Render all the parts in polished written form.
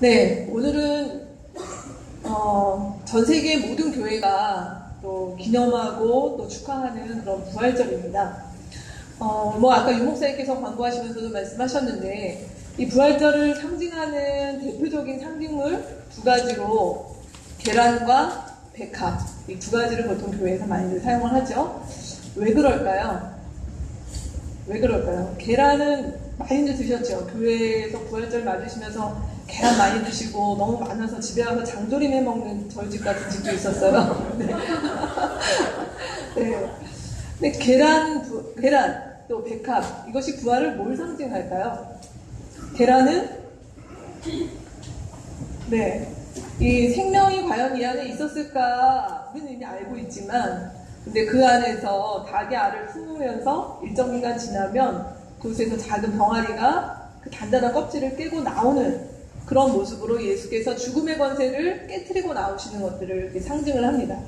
네, 오늘은 전 세계 모든 교회가 또 기념하고 또 축하하는 그런 부활절입니다. 아까 유 목사님께서 광고하시면서도 말씀하셨는데 이 부활절을 상징하는 대표적인 상징물 두 가지로 계란과 백합, 이 두 가지를 보통 교회에서 많이들 사용을 하죠. 왜 그럴까요? 계란은 많이들 드셨죠? 교회에서 부활절 맞으시면서 계란 많이 드시고 너무 많아서 집에 와서 장조림 해먹는 저희 집 같은 집도 있었어요. 네. 네. 근데 계란 또 백합, 이것이 부활을 뭘 상징할까요? 계란은 이 생명이 과연 이 안에 있었을까는 이미 알고 있지만, 근데 그 안에서 닭의 알을 품으면서 일정 기간 지나면 그곳에서 작은 병아리가 그 단단한 껍질을 깨고 나오는 그런 모습으로 예수께서 죽음의 권세를 깨트리고 나오시는 것들을 이렇게 상징을 합니다.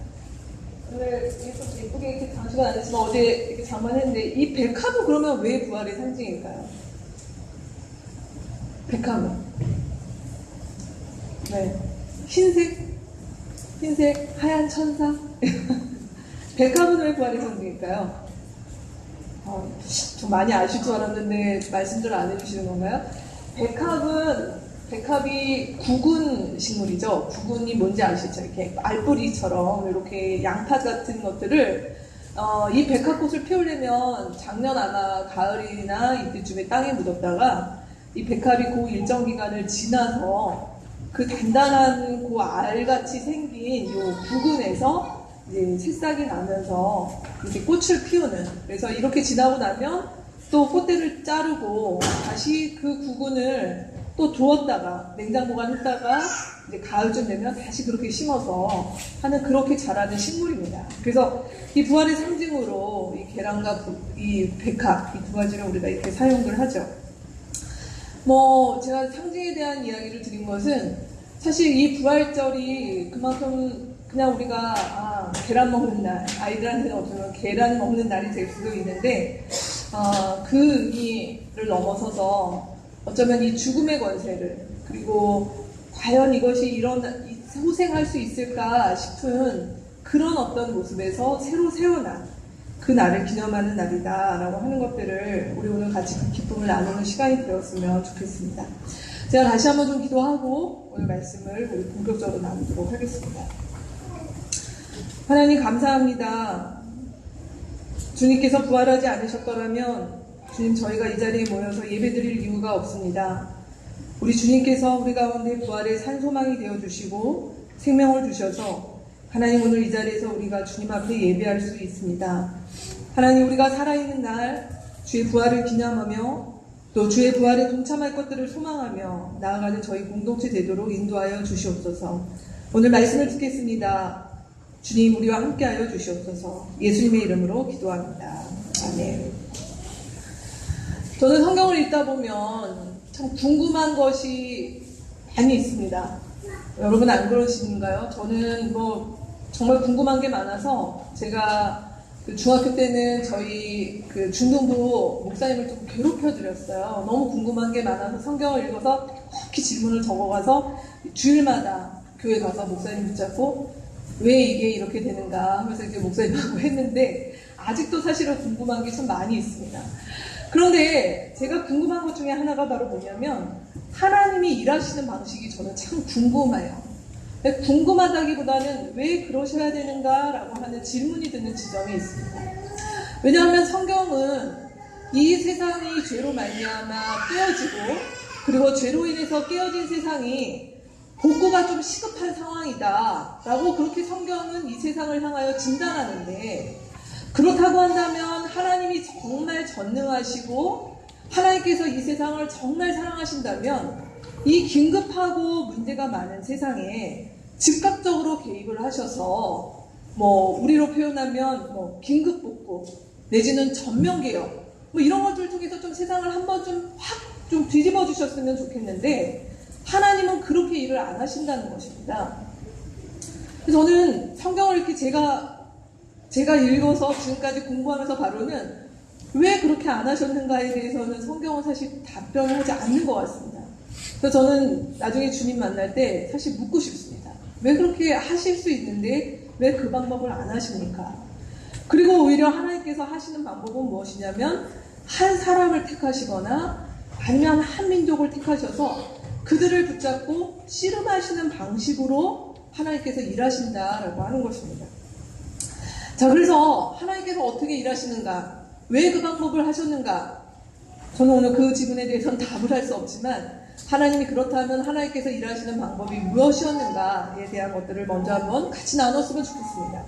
오늘 좀 예쁘게 이렇게 장식은 안 했지만 어제 이렇게 장만했는데, 이 백합은 그러면 왜 부활의 상징일까요? 백합은 흰색 하얀 천사. 백합은 왜 부활의 상징일까요? 좀 많이 아실 줄 알았는데 말씀들 안 해주시는 건가요? 백합이 구근 식물이죠. 구근이 뭔지 아시죠? 이렇게 알뿌리처럼 이렇게 양파 같은 것들을 이 백합꽃을 피우려면 작년 아마 가을이나 이때쯤에 땅에 묻었다가 이 백합이 그 일정 기간을 지나서 그 단단한 그 알같이 생긴 요 구근에서 이제 새싹이 나면서 이렇게 꽃을 피우는, 그래서 이렇게 지나고 나면 또 꽃대를 자르고 다시 그 구근을 또 두었다가 냉장 보관했다가 이제 가을쯤 되면 다시 그렇게 심어서 하는, 그렇게 자라는 식물입니다. 그래서 이 부활의 상징으로 이 계란과 이 백합, 이 두 가지를 우리가 이렇게 사용을 하죠. 제가 상징에 대한 이야기를 드린 것은 사실 이 부활절이 그만큼 그냥 우리가 계란 먹는 날, 아이들한테는 어쩌면 계란 먹는 날이 될 수도 있는데 그 의미를 넘어서서 어쩌면 이 죽음의 권세를, 그리고 과연 이것이 소생할 수 있을까 싶은 그런 어떤 모습에서 새로 세어난 그 날을 기념하는 날이다라고 하는 것들을 우리 오늘 같이 그 기쁨을 나누는 시간이 되었으면 좋겠습니다. 제가 다시 한번 좀 기도하고 오늘 말씀을 우리 본격적으로 나누도록 하겠습니다. 하나님 감사합니다. 주님께서 부활하지 않으셨더라면 주님, 저희가 이 자리에 모여서 예배드릴 이유가 없습니다. 우리 주님께서 우리 가운데 부활의 산소망이 되어주시고 생명을 주셔서 하나님, 오늘 이 자리에서 우리가 주님 앞에 예배할 수 있습니다. 하나님, 우리가 살아있는 날 주의 부활을 기념하며 또 주의 부활에 동참할 것들을 소망하며 나아가는 저희 공동체 되도록 인도하여 주시옵소서. 오늘 말씀을 듣겠습니다. 주님, 우리와 함께하여 주시옵소서. 예수님의 이름으로 기도합니다. 아멘. 저는 성경을 읽다 보면 참 궁금한 것이 많이 있습니다. 여러분 안 그러신가요? 저는 정말 궁금한 게 많아서 제가 중학교 때는 저희 중등부 목사님을 좀 괴롭혀드렸어요. 너무 궁금한 게 많아서 성경을 읽어서 이렇게 질문을 적어가서 주일마다 교회 가서 목사님 붙잡고 왜 이게 이렇게 되는가 하면서 이제 목사님하고 했는데, 아직도 사실은 궁금한 게 참 많이 있습니다. 그런데 제가 궁금한 것 중에 하나가 바로 뭐냐면, 하나님이 일하시는 방식이 저는 참 궁금해요. 궁금하다기보다는 왜 그러셔야 되는가라고 하는 질문이 드는 지점이 있습니다. 왜냐하면 성경은 이 세상이 죄로 말미암아 깨어지고, 그리고 죄로 인해서 깨어진 세상이 복구가 좀 시급한 상황이다 라고 그렇게 성경은 이 세상을 향하여 진단하는데, 그렇다고 한다면 하나님이 정말 전능하시고 하나님께서 이 세상을 정말 사랑하신다면 이 긴급하고 문제가 많은 세상에 즉각적으로 개입을 하셔서 우리로 표현하면 긴급 복구 내지는 전면개혁 이런 것들 통해서 좀 세상을 한번 좀 뒤집어 주셨으면 좋겠는데, 하나님은 그렇게 일을 안 하신다는 것입니다. 그래서 저는 성경을 이렇게 제가 읽어서 지금까지 공부하면서 바로는 왜 그렇게 안 하셨는가에 대해서는 성경은 사실 답변을 하지 않는 것 같습니다. 그래서 저는 나중에 주님 만날 때 사실 묻고 싶습니다. 왜 그렇게 하실 수 있는데 왜 그 방법을 안 하십니까? 그리고 오히려 하나님께서 하시는 방법은 무엇이냐면 한 사람을 택하시거나 아니면 한 민족을 택하셔서 그들을 붙잡고 씨름하시는 방식으로 하나님께서 일하신다라고 하는 것입니다. 자, 그래서 하나님께서 어떻게 일하시는가? 왜 그 방법을 하셨는가? 저는 오늘 그 질문에 대해서는 답을 할 수 없지만 하나님이 그렇다면 하나님께서 일하시는 방법이 무엇이었는가에 대한 것들을 먼저 한번 같이 나눴으면 좋겠습니다.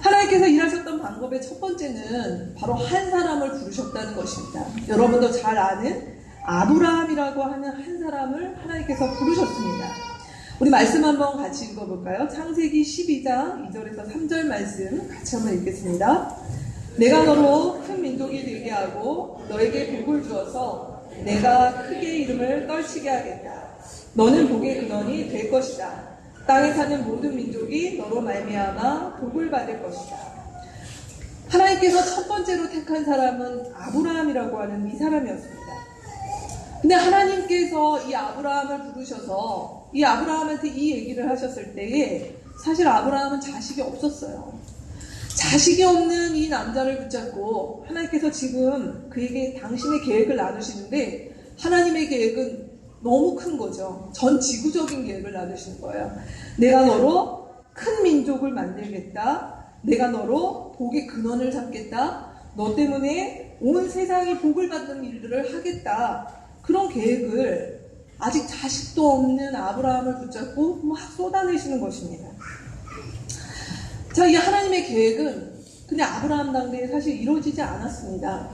하나님께서 일하셨던 방법의 첫 번째는 바로 한 사람을 부르셨다는 것입니다. 여러분도 잘 아는 아브라함이라고 하는 한 사람을 하나님께서 부르셨습니다. 우리 말씀 한번 같이 읽어볼까요? 창세기 12장 2절에서 3절 말씀 같이 한번 읽겠습니다. 내가 너로 큰 민족이 되게 하고 너에게 복을 주어서 내가 크게 이름을 떨치게 하겠다. 너는 복의 근원이 될 것이다. 땅에 사는 모든 민족이 너로 말미암아 복을 받을 것이다. 하나님께서 첫 번째로 택한 사람은 아브라함이라고 하는 이 사람이었습니다. 근데 하나님께서 이 아브라함을 부르셔서 이 아브라함한테 이 얘기를 하셨을 때에 사실 아브라함은 자식이 없었어요. 자식이 없는 이 남자를 붙잡고 하나님께서 지금 그에게 당신의 계획을 나누시는데 하나님의 계획은 너무 큰 거죠. 전 지구적인 계획을 나누시는 거예요. 내가 너로 큰 민족을 만들겠다. 내가 너로 복의 근원을 잡겠다. 너 때문에 온 세상이 복을 받는 일들을 하겠다. 그런 계획을 아직 자식도 없는 아브라함을 붙잡고 막 쏟아내시는 것입니다. 자, 이 하나님의 계획은 그냥 아브라함 당대에 사실 이루어지지 않았습니다.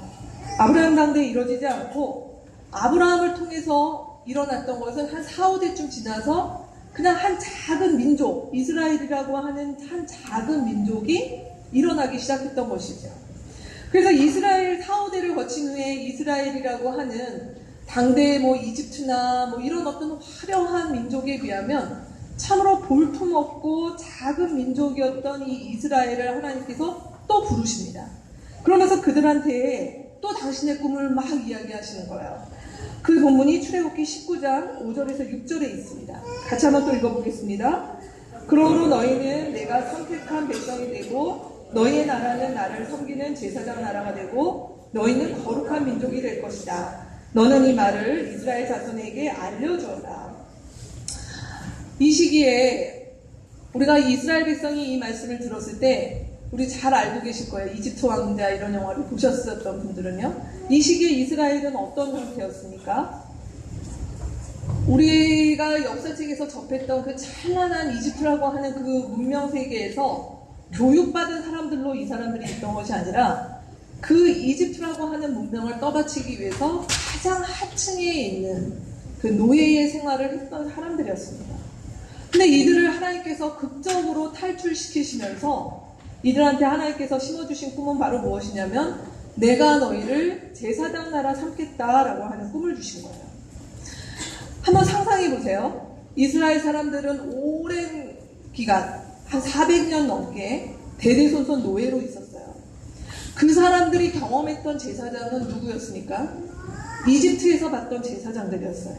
아브라함 당대에 이루어지지 않고 아브라함을 통해서 일어났던 것은 한 4, 5대쯤 지나서 그냥 한 작은 민족, 이스라엘이라고 하는 한 작은 민족이 일어나기 시작했던 것이죠. 그래서 이스라엘 4, 5대를 거친 후에 이스라엘이라고 하는 당대의 이집트나 이런 어떤 화려한 민족에 비하면 참으로 볼품없고 작은 민족이었던 이 이스라엘을 하나님께서 또 부르십니다. 그러면서 그들한테 또 당신의 꿈을 막 이야기하시는 거예요. 그 본문이 출애굽기 19장 5절에서 6절에 있습니다. 같이 한번 또 읽어보겠습니다. 그러므로 너희는 내가 선택한 백성이 되고 너희의 나라는 나를 섬기는 제사장 나라가 되고 너희는 거룩한 민족이 될 것이다. 너는 이 말을 이스라엘 자손에게 알려주어라. 이 시기에 우리가 이스라엘 백성이 이 말씀을 들었을 때 우리 잘 알고 계실 거예요. 이집트 왕자 이런 영화를 보셨었던 분들은요. 이 시기에 이스라엘은 어떤 상태였습니까? 우리가 역사책에서 접했던 그 찬란한 이집트라고 하는 그 문명 세계에서 교육받은 사람들로 이 사람들이 있던 것이 아니라 그 이집트라고 하는 문명을 떠받치기 위해서 가장 하층에 있는 그 노예의 생활을 했던 사람들이었습니다. 근데 이들을 하나님께서 극적으로 탈출시키시면서 이들한테 하나님께서 심어주신 꿈은 바로 무엇이냐면 내가 너희를 제사장 나라 삼겠다라고 하는 꿈을 주신 거예요. 한번 상상해 보세요. 이스라엘 사람들은 오랜 기간 한 400년 넘게 대대손손 노예로 있었어요. 그 사람들이 경험했던 제사장은 누구였습니까? 이집트에서 봤던 제사장들이었어요.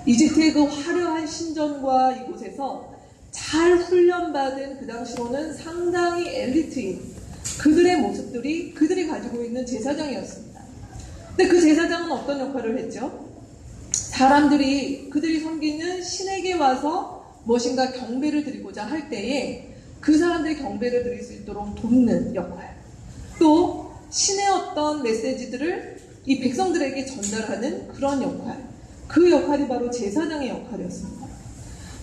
이집트의 그 화려한 신전과 이곳에서 잘 훈련받은 그 당시로는 상당히 엘리트인 그들의 모습들이 그들이 가지고 있는 제사장이었습니다. 근데 그 제사장은 어떤 역할을 했죠? 사람들이 그들이 섬기는 신에게 와서 무엇인가 경배를 드리고자 할 때에 그 사람들이 경배를 드릴 수 있도록 돕는 역할, 또 신의 어떤 메시지들을 이 백성들에게 전달하는 그런 역할, 그 역할이 바로 제사장의 역할이었습니다.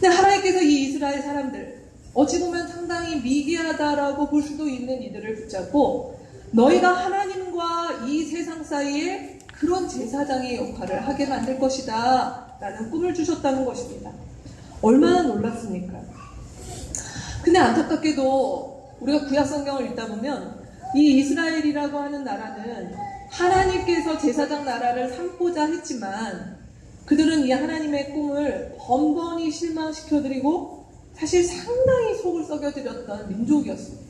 근데 하나님께서 이 이스라엘 사람들, 어찌 보면 상당히 미개하다라고 볼 수도 있는 이들을 붙잡고 너희가 하나님과 이 세상 사이에 그런 제사장의 역할을 하게 만들 것이다 라는 꿈을 주셨다는 것입니다. 얼마나 놀랐습니까? 근데 안타깝게도 우리가 구약성경을 읽다 보면 이 이스라엘이라고 하는 나라는 하나님께서 제사장 나라를 삼고자 했지만 그들은 이 하나님의 꿈을 번번이 실망시켜드리고 사실 상당히 속을 썩여드렸던 민족이었습니다.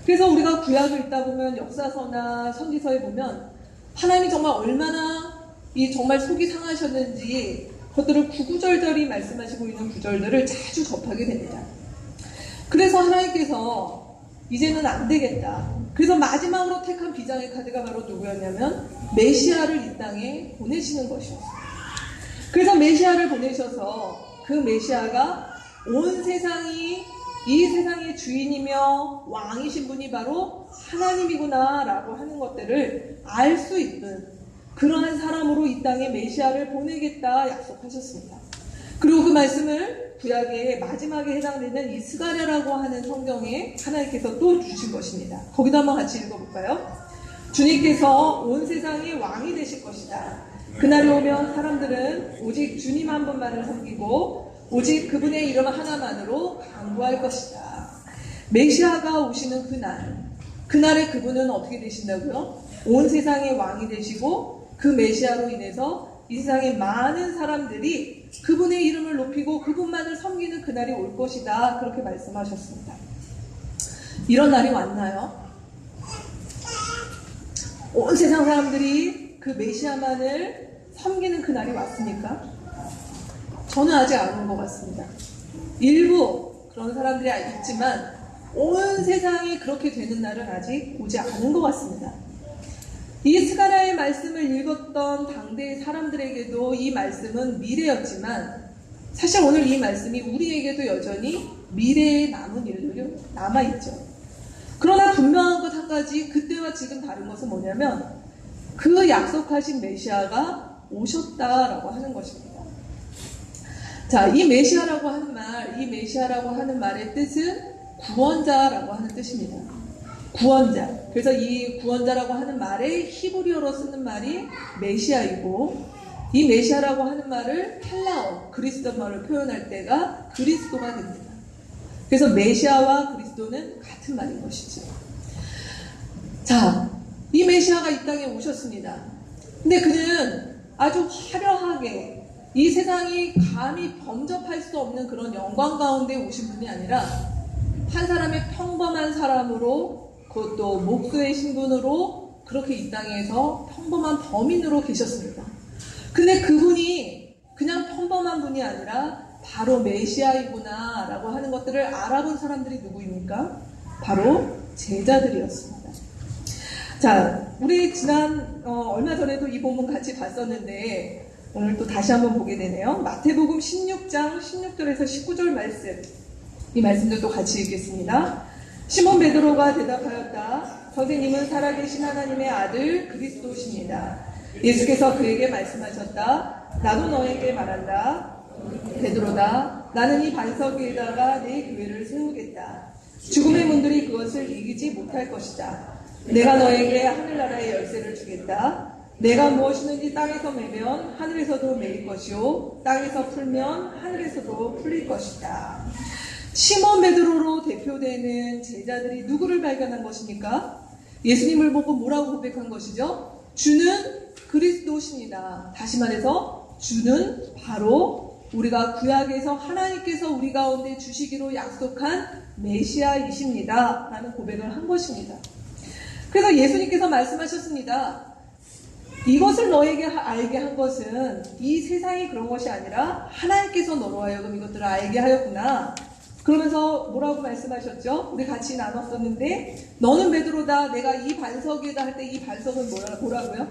그래서 우리가 구약을 읽다 보면 역사서나 선지서에 보면 하나님이 정말 얼마나 정말 속이 상하셨는지 그것들을 구구절절히 말씀하시고 있는 구절들을 자주 접하게 됩니다. 그래서 하나님께서 이제는 안 되겠다. 그래서 마지막으로 택한 비장의 카드가 바로 누구였냐면 메시아를 이 땅에 보내시는 것이었어요. 그래서 메시아를 보내셔서 그 메시아가 온 세상이 이 세상의 주인이며 왕이신 분이 바로 하나님이구나 라고 하는 것들을 알 수 있는 그러한 사람으로 이 땅에 메시아를 보내겠다 약속하셨습니다. 그리고 그 말씀을 구약의 마지막에 해당되는 이 스가랴라고 하는 성경에 하나님께서 또 주신 것입니다. 거기도 한번 같이 읽어볼까요? 주님께서 온 세상의 왕이 되실 것이다. 그날이 오면 사람들은 오직 주님 한 분만을 섬기고 오직 그분의 이름 하나만으로 간구할 것이다. 메시아가 오시는 그날에 그분은 어떻게 되신다고요? 온 세상의 왕이 되시고 그 메시아로 인해서 이 세상의 많은 사람들이 그분의 이름을 높이고 그분만을 섬기는 그날이 올 것이다. 그렇게 말씀하셨습니다. 이런 날이 왔나요? 온 세상 사람들이 그 메시아만을 섬기는 그날이 왔습니까? 저는 아직 안 온 것 같습니다. 일부 그런 사람들이 있지만 온 세상이 그렇게 되는 날은 아직 오지 않은 것 같습니다. 이 스가랴의 말씀을 읽었던 당대의 사람들에게도 이 말씀은 미래였지만 사실 오늘 이 말씀이 우리에게도 여전히 미래에 남은 일들이 남아있죠. 그러나 분명한 것 한 가지, 그때와 지금 다른 것은 뭐냐면 그 약속하신 메시아가 오셨다라고 하는 것입니다. 자, 이 메시아라고 하는 말의 뜻은 구원자라고 하는 뜻입니다. 구원자. 그래서 이 구원자라고 하는 말의 히브리어로 쓰는 말이 메시아이고, 이 메시아라고 하는 말을 헬라어, 그리스도말로 표현할 때가 그리스도가 됩니다. 그래서 메시아와 그리스도는 같은 말인 것이죠. 자, 이 메시아가 이 땅에 오셨습니다. 근데 그는 아주 화려하게 이 세상이 감히 범접할 수 없는 그런 영광 가운데 오신 분이 아니라 한 사람의 평범한 사람으로, 그것도 목수의 신분으로 그렇게 이 땅에서 평범한 범인으로 계셨습니다. 근데 그분이 그냥 평범한 분이 아니라 바로 메시아이구나 라고 하는 것들을 알아본 사람들이 누구입니까? 바로 제자들이었습니다. 자, 우리 얼마 전에도 이 본문 같이 봤었는데 오늘 또 다시 한번 보게 되네요. 마태복음 16장 16절에서 19절 말씀, 이 말씀들도 같이 읽겠습니다. 시몬 베드로가 대답하였다. 선생님은 살아계신 하나님의 아들 그리스도십니다. 예수께서 그에게 말씀하셨다. 나도 너에게 말한다. 베드로다. 나는 이 반석 위에다가 내 교회를 세우겠다. 죽음의 문들이 그것을 이기지 못할 것이다. 내가 너에게 하늘나라의 열쇠를 주겠다. 내가 무엇이든지 땅에서 매면 하늘에서도 매일 것이요 땅에서 풀면 하늘에서도 풀릴 것이다. 시몬 베드로로 대표되는 제자들이 누구를 발견한 것입니까? 예수님을 보고 뭐라고 고백한 것이죠? 주는 그리스도십니다. 다시 말해서 주는 바로 우리가 구약에서 하나님께서 우리 가운데 주시기로 약속한 메시아이십니다. 라는 고백을 한 것입니다. 그래서 예수님께서 말씀하셨습니다. 이것을 너에게 알게 한 것은 이 세상이 그런 것이 아니라 하나님께서 너로 하여금 이것들을 알게 하였구나. 그러면서 뭐라고 말씀하셨죠? 우리 같이 나눴었는데 너는 베드로다. 내가 이 반석 위에다 할 때 이 반석은 뭐라고요?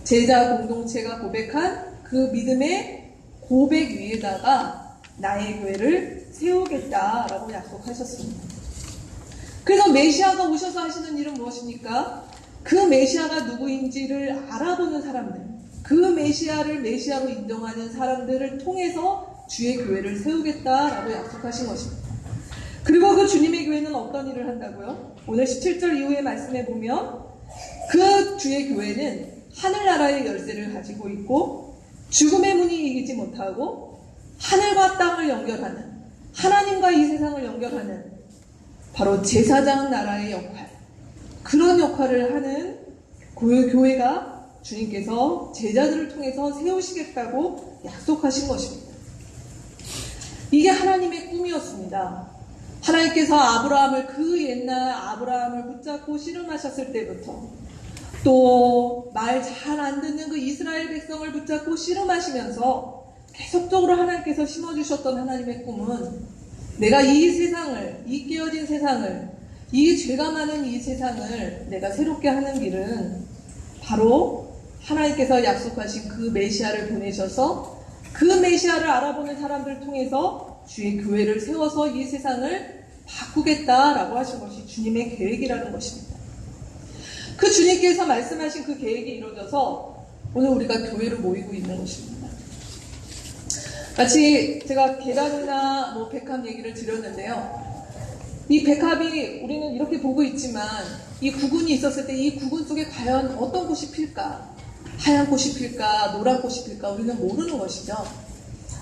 제자 공동체가 고백한 그 믿음의 고백 위에다가 나의 교회를 세우겠다라고 약속하셨습니다. 그래서 메시아가 오셔서 하시는 일은 무엇입니까? 그 메시아가 누구인지를 알아보는 사람들, 그 메시아를 메시아로 인정하는 사람들을 통해서 주의 교회를 세우겠다라고 약속하신 것입니다. 그리고 그 주님의 교회는 어떤 일을 한다고요? 오늘 17절 이후의 말씀에 보면 그 주의 교회는 하늘나라의 열쇠를 가지고 있고 죽음의 문이 이기지 못하고 하늘과 땅을 연결하는, 하나님과 이 세상을 연결하는 바로 제사장 나라의 역할, 그런 역할을 하는 교회가 주님께서 제자들을 통해서 세우시겠다고 약속하신 것입니다. 이게 하나님의 꿈이었습니다. 하나님께서 아브라함을, 그 옛날 아브라함을 붙잡고 씨름하셨을 때부터 또 말 잘 안 듣는 그 이스라엘 백성을 붙잡고 씨름하시면서 계속적으로 하나님께서 심어주셨던 하나님의 꿈은 내가 이 세상을, 이 깨어진 세상을, 이 죄가 많은 이 세상을 내가 새롭게 하는 길은 바로 하나님께서 약속하신 그 메시아를 보내셔서 그 메시아를 알아보는 사람들을 통해서 주의 교회를 세워서 이 세상을 바꾸겠다라고 하신 것이 주님의 계획이라는 것입니다. 그 주님께서 말씀하신 그 계획이 이루어져서 오늘 우리가 교회로 모이고 있는 것입니다. 마치 제가 계란이나 백합 얘기를 드렸는데요. 이 백합이 우리는 이렇게 보고 있지만 이 구근이 있었을 때 이 구근 속에 과연 어떤 꽃이 필까? 하얀 꽃이 필까? 노란 꽃이 필까? 우리는 모르는 것이죠.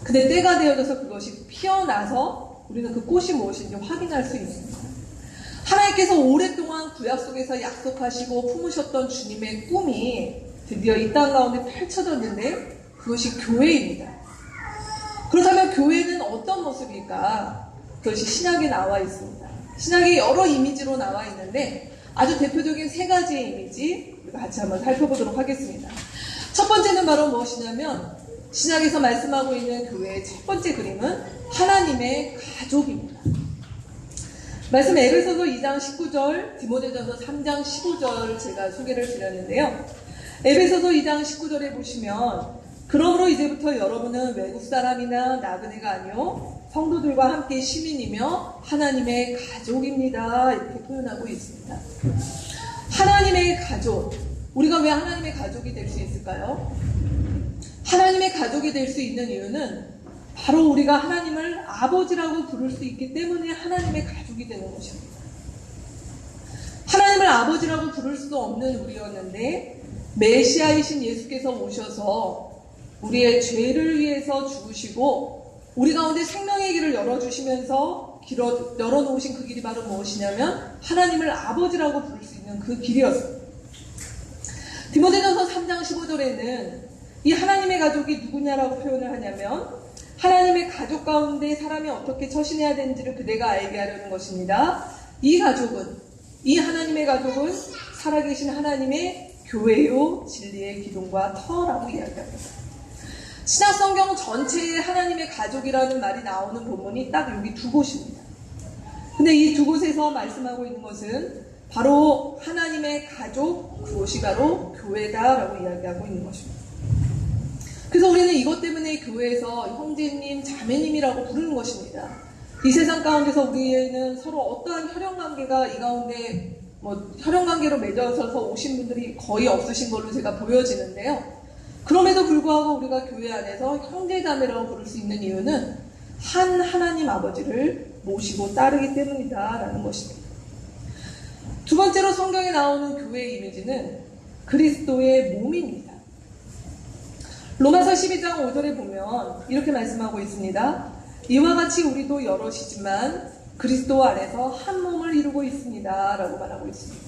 근데 때가 되어져서 그것이 피어나서 우리는 그 꽃이 무엇인지 확인할 수 있습니다. 하나님께서 오랫동안 구약 속에서 약속하시고 품으셨던 주님의 꿈이 드디어 이 땅 가운데 펼쳐졌는데 그것이 교회입니다. 그렇다면 교회는 어떤 모습일까? 그것이 신약에 나와 있습니다. 신약에 여러 이미지로 나와 있는데 아주 대표적인 세 가지의 이미지 우리가 같이 한번 살펴보도록 하겠습니다. 첫 번째는 바로 무엇이냐면 신약에서 말씀하고 있는 교회의 첫 번째 그림은 하나님의 가족입니다. 말씀 에베소서 2장 19절, 디모데전서 3장 15절 제가 소개를 드렸는데요. 에베소서 2장 19절에 보시면 그러므로 이제부터 여러분은 외국 사람이나 나그네가 아니요 성도들과 함께 시민이며 하나님의 가족입니다. 이렇게 표현하고 있습니다. 하나님의 가족. 우리가 왜 하나님의 가족이 될 수 있을까요? 하나님의 가족이 될 수 있는 이유는 바로 우리가 하나님을 아버지라고 부를 수 있기 때문에 하나님의 가족이 되는 것입니다. 하나님을 아버지라고 부를 수도 없는 우리였는데 메시아이신 예수께서 오셔서 우리의 죄를 위해서 죽으시고 우리 가운데 생명의 길을 열어주시면서 열어놓으신 그 길이 바로 무엇이냐면 하나님을 아버지라고 부를 수 있는 그 길이었습니다. 디모데전서 3장 15절에는 이 하나님의 가족이 누구냐라고 표현을 하냐면 하나님의 가족 가운데 사람이 어떻게 처신해야 되는지를 그대가 알게 하려는 것입니다. 이 하나님의 가족은 살아계신 하나님의 교회요 진리의 기둥과 터라고 이야기합니다. 신약 성경 전체에 하나님의 가족이라는 말이 나오는 본문이 딱 여기 두 곳입니다. 근데 이 두 곳에서 말씀하고 있는 것은 바로 하나님의 가족, 그곳이 바로 교회다라고 이야기하고 있는 것입니다. 그래서 우리는 이것 때문에 교회에서 형제님, 자매님이라고 부르는 것입니다. 이 세상 가운데서 우리는 서로 어떠한 혈연관계가 이 가운데 혈연관계로 맺어서 오신 분들이 거의 없으신 걸로 제가 보여지는데요. 그럼에도 불구하고 우리가 교회 안에서 형제자매라고 부를 수 있는 이유는 한 하나님 아버지를 모시고 따르기 때문이다라는 것입니다. 두 번째로 성경에 나오는 교회의 이미지는 그리스도의 몸입니다. 로마서 12장 5절에 보면 이렇게 말씀하고 있습니다. 이와 같이 우리도 여럿이지만 그리스도 안에서 한 몸을 이루고 있습니다 라고 말하고 있습니다.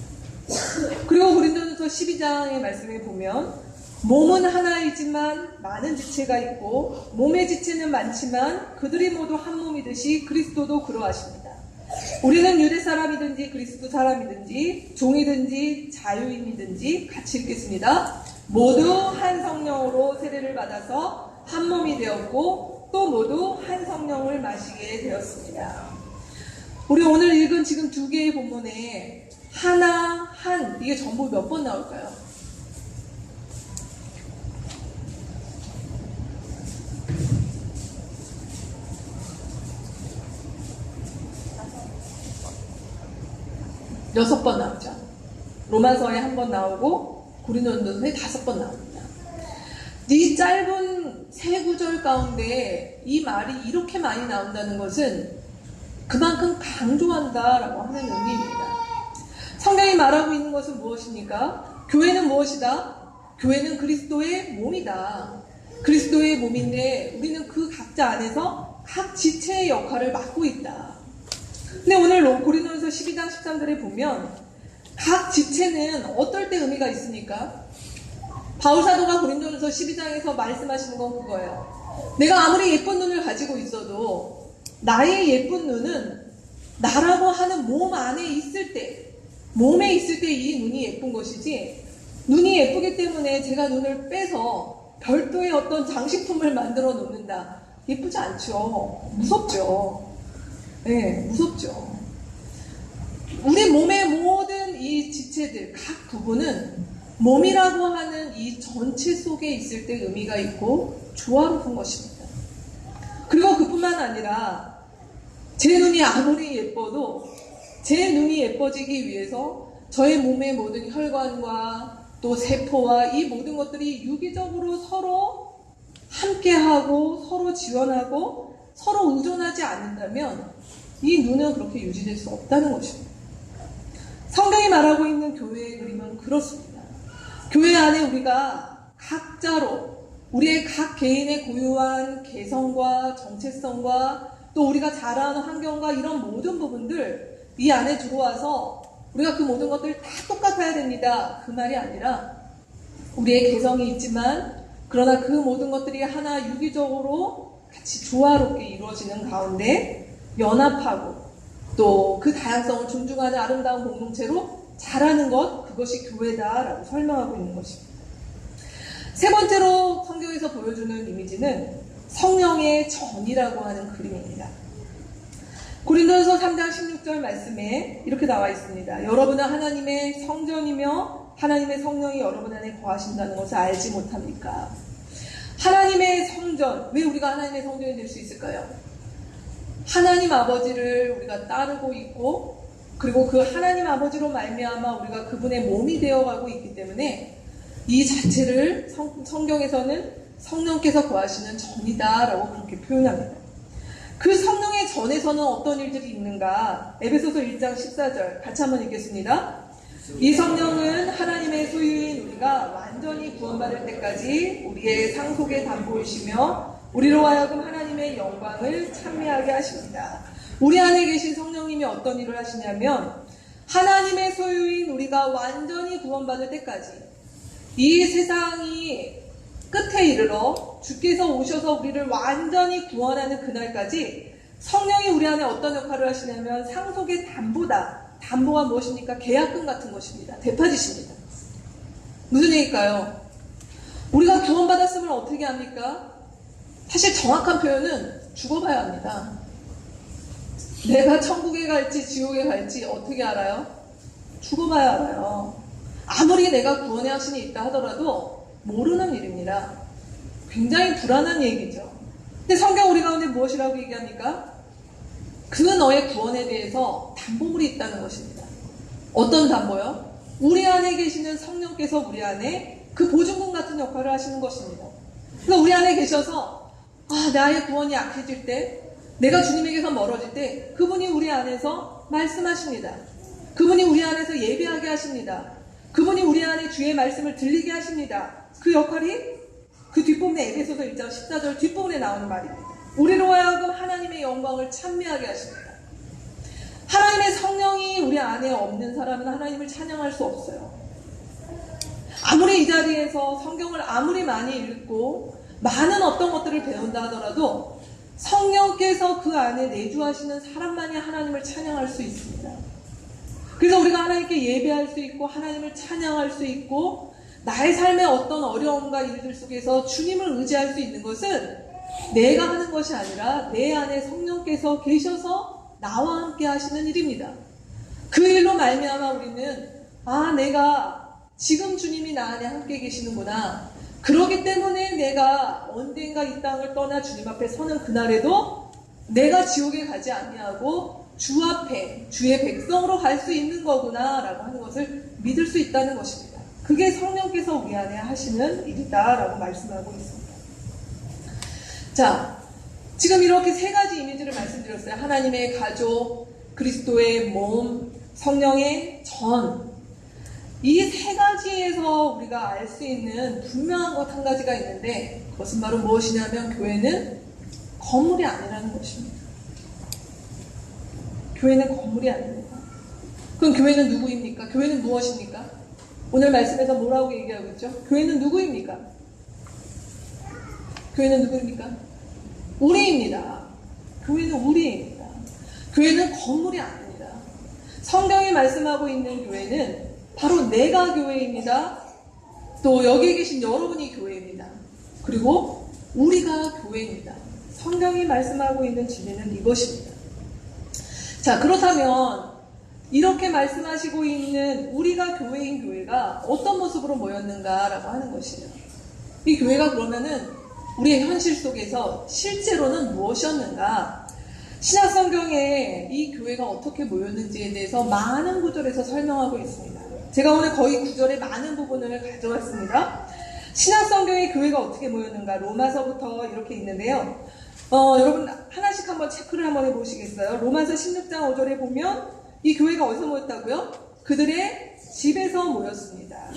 그리고 고린도전서 12장의 말씀에 보면 몸은 하나이지만 많은 지체가 있고 몸의 지체는 많지만 그들이 모두 한 몸이듯이 그리스도도 그러하십니다. 우리는 유대 사람이든지 그리스도 사람이든지 종이든지 자유인이든지 같이 읽겠습니다. 모두 한 성령으로 세례를 받아서 한 몸이 되었고 또 모두 한 성령을 마시게 되었습니다. 우리 오늘 읽은 지금 두 개의 본문에 하나, 한 이게 전부 몇 번 나올까요? 여섯 번 나오죠. 로마서에 한 번 나오고 고린도전서에 5번 나옵니다. 이 짧은 세 구절 가운데 이 말이 이렇게 많이 나온다는 것은 그만큼 강조한다라고 하는 의미입니다. 성경이 말하고 있는 것은 무엇입니까? 교회는 무엇이다? 교회는 그리스도의 몸이다. 그리스도의 몸인데 우리는 그 각자 안에서 각 지체의 역할을 맡고 있다. 근데 오늘 고린도전서 12장 13절에 보면 각 지체는 어떨 때 의미가 있습니까? 바울사도가 고린도전서 12장에서 말씀하시는 건 그거예요. 내가 아무리 예쁜 눈을 가지고 있어도 나의 예쁜 눈은 나라고 하는 몸 안에 있을 때, 몸에 있을 때 이 눈이 예쁜 것이지 눈이 예쁘기 때문에 제가 눈을 빼서 별도의 어떤 장식품을 만들어 놓는다. 예쁘지 않죠? 무섭죠? 네, 무섭죠. 우리 몸의 모든 이 지체들, 각 부분은 몸이라고 하는 이 전체 속에 있을 때 의미가 있고 조화로운 것입니다. 그리고 그뿐만 아니라 제 눈이 아무리 예뻐도 제 눈이 예뻐지기 위해서 저의 몸의 모든 혈관과 또 세포와 이 모든 것들이 유기적으로 서로 함께하고 서로 지원하고 서로 의존하지 않는다면 이 눈은 그렇게 유지될 수 없다는 것입니다. 성경이 말하고 있는 교회의 그림은 그렇습니다. 교회 안에 우리가 각자로 우리의 각 개인의 고유한 개성과 정체성과 또 우리가 자라는 환경과 이런 모든 부분들 이 안에 들어와서 우리가 그 모든 것들 다 똑같아야 됩니다. 그 말이 아니라 우리의 개성이 있지만 그러나 그 모든 것들이 하나 유기적으로 같이 조화롭게 이루어지는 가운데 연합하고 또 그 다양성을 존중하는 아름다운 공동체로 자라는 것, 그것이 교회다라고 설명하고 있는 것입니다. 세 번째로 성경에서 보여주는 이미지는 성령의 전이라고 하는 그림입니다. 고린도전서 3장 16절 말씀에 이렇게 나와 있습니다. 여러분은 하나님의 성전이며 하나님의 성령이 여러분 안에 거하신다는 것을 알지 못합니까? 하나님의 성전, 왜 우리가 하나님의 성전이 될 수 있을까요? 하나님 아버지를 우리가 따르고 있고 그리고 그 하나님 아버지로 말미암아 우리가 그분의 몸이 되어가고 있기 때문에 이 자체를 성경에서는 성령께서 거하시는 전이다라고 그렇게 표현합니다. 그 성령의 전에서는 어떤 일들이 있는가? 에베소서 1장 14절 같이 한번 읽겠습니다. 이 성령은 하나님의 소유인 우리가 완전히 구원받을 때까지 우리의 상속의 담보이시며 우리로 하여금 하나님의 영광을 찬미하게 하십니다. 우리 안에 계신 성령님이 어떤 일을 하시냐면 하나님의 소유인 우리가 완전히 구원받을 때까지 이 세상이 끝에 이르러 주께서 오셔서 우리를 완전히 구원하는 그날까지 성령이 우리 안에 어떤 역할을 하시냐면 상속의 담보다. 담보가 무엇입니까? 계약금 같은 것입니다. 대파짓입니다. 무슨 얘기일까요? 우리가 구원받았으면 어떻게 합니까? 사실 정확한 표현은 죽어봐야 합니다. 내가 천국에 갈지 지옥에 갈지 어떻게 알아요? 죽어봐야 알아요. 아무리 내가 구원의 확신이 있다 하더라도 모르는 일입니다. 굉장히 불안한 얘기죠. 근데 성경 우리 가운데 무엇이라고 얘기합니까? 그 너의 구원에 대해서 담보물이 있다는 것입니다. 어떤 담보요? 우리 안에 계시는 성령께서 우리 안에 그 보증금 같은 역할을 하시는 것입니다. 그러니까 우리 안에 계셔서 나의 구원이 약해질 때 내가 주님에게서 멀어질 때 그분이 우리 안에서 말씀하십니다. 그분이 우리 안에서 예배하게 하십니다. 그분이 우리 안에 주의 말씀을 들리게 하십니다. 그 역할이 그 뒷부분에 에베소서 1장 14절 뒷부분에 나오는 말입니다. 우리로 하여금 하나님의 영광을 찬미하게 하십니다. 하나님의 성령이 우리 안에 없는 사람은 하나님을 찬양할 수 없어요. 아무리 이 자리에서 성경을 아무리 많이 읽고 많은 어떤 것들을 배운다 하더라도 성령께서 그 안에 내주하시는 사람만이 하나님을 찬양할 수 있습니다. 그래서 우리가 하나님께 예배할 수 있고 하나님을 찬양할 수 있고 나의 삶의 어떤 어려움과 일들 속에서 주님을 의지할 수 있는 것은 내가 하는 것이 아니라 내 안에 성령께서 계셔서 나와 함께 하시는 일입니다. 그 일로 말미암아 우리는 내가 지금 주님이 나 안에 함께 계시는구나. 그러기 때문에 내가 언젠가 이 땅을 떠나 주님 앞에 서는 그날에도 내가 지옥에 가지 아니하고 주 앞에 주의 백성으로 갈 수 있는 거구나 라고 하는 것을 믿을 수 있다는 것입니다. 그게 성령께서 우리 안에 하시는 일이다 라고 말씀하고 있습니다. 자, 지금 이렇게 세 가지 이미지를 말씀드렸어요. 하나님의 가족, 그리스도의 몸, 성령의 전. 이 세 가지에서 우리가 알 수 있는 분명한 것 한 가지가 있는데 그것은 바로 무엇이냐면 교회는 건물이 아니라는 것입니다. 교회는 건물이 아닙니다. 그럼 교회는 누구입니까? 교회는 무엇입니까? 오늘 말씀에서 뭐라고 얘기하고 있죠? 교회는 누구입니까? 교회는 누구입니까? 우리입니다. 교회는 우리입니다. 교회는 건물이 아닙니다. 성경이 말씀하고 있는 교회는 바로 내가 교회입니다. 또 여기에 계신 여러분이 교회입니다. 그리고 우리가 교회입니다. 성경이 말씀하고 있는 진리는 이것입니다. 자, 그렇다면 이렇게 말씀하시고 있는 우리가 교회인 교회가 어떤 모습으로 모였는가라고 하는 것이에요. 이 교회가 그러면은 우리의 현실 속에서 실제로는 무엇이었는가? 신약 성경에 이 교회가 어떻게 모였는지에 대해서 많은 구절에서 설명하고 있습니다. 제가 오늘 거의 구절의 많은 부분을 가져왔습니다. 신약 성경의 교회가 어떻게 모였는가? 로마서부터 이렇게 있는데요. 여러분 하나씩 한번 체크를 한번 해보시겠어요? 로마서 16장 5절에 보면 이 교회가 어디서 모였다고요? 그들의 집에서 모였습니다.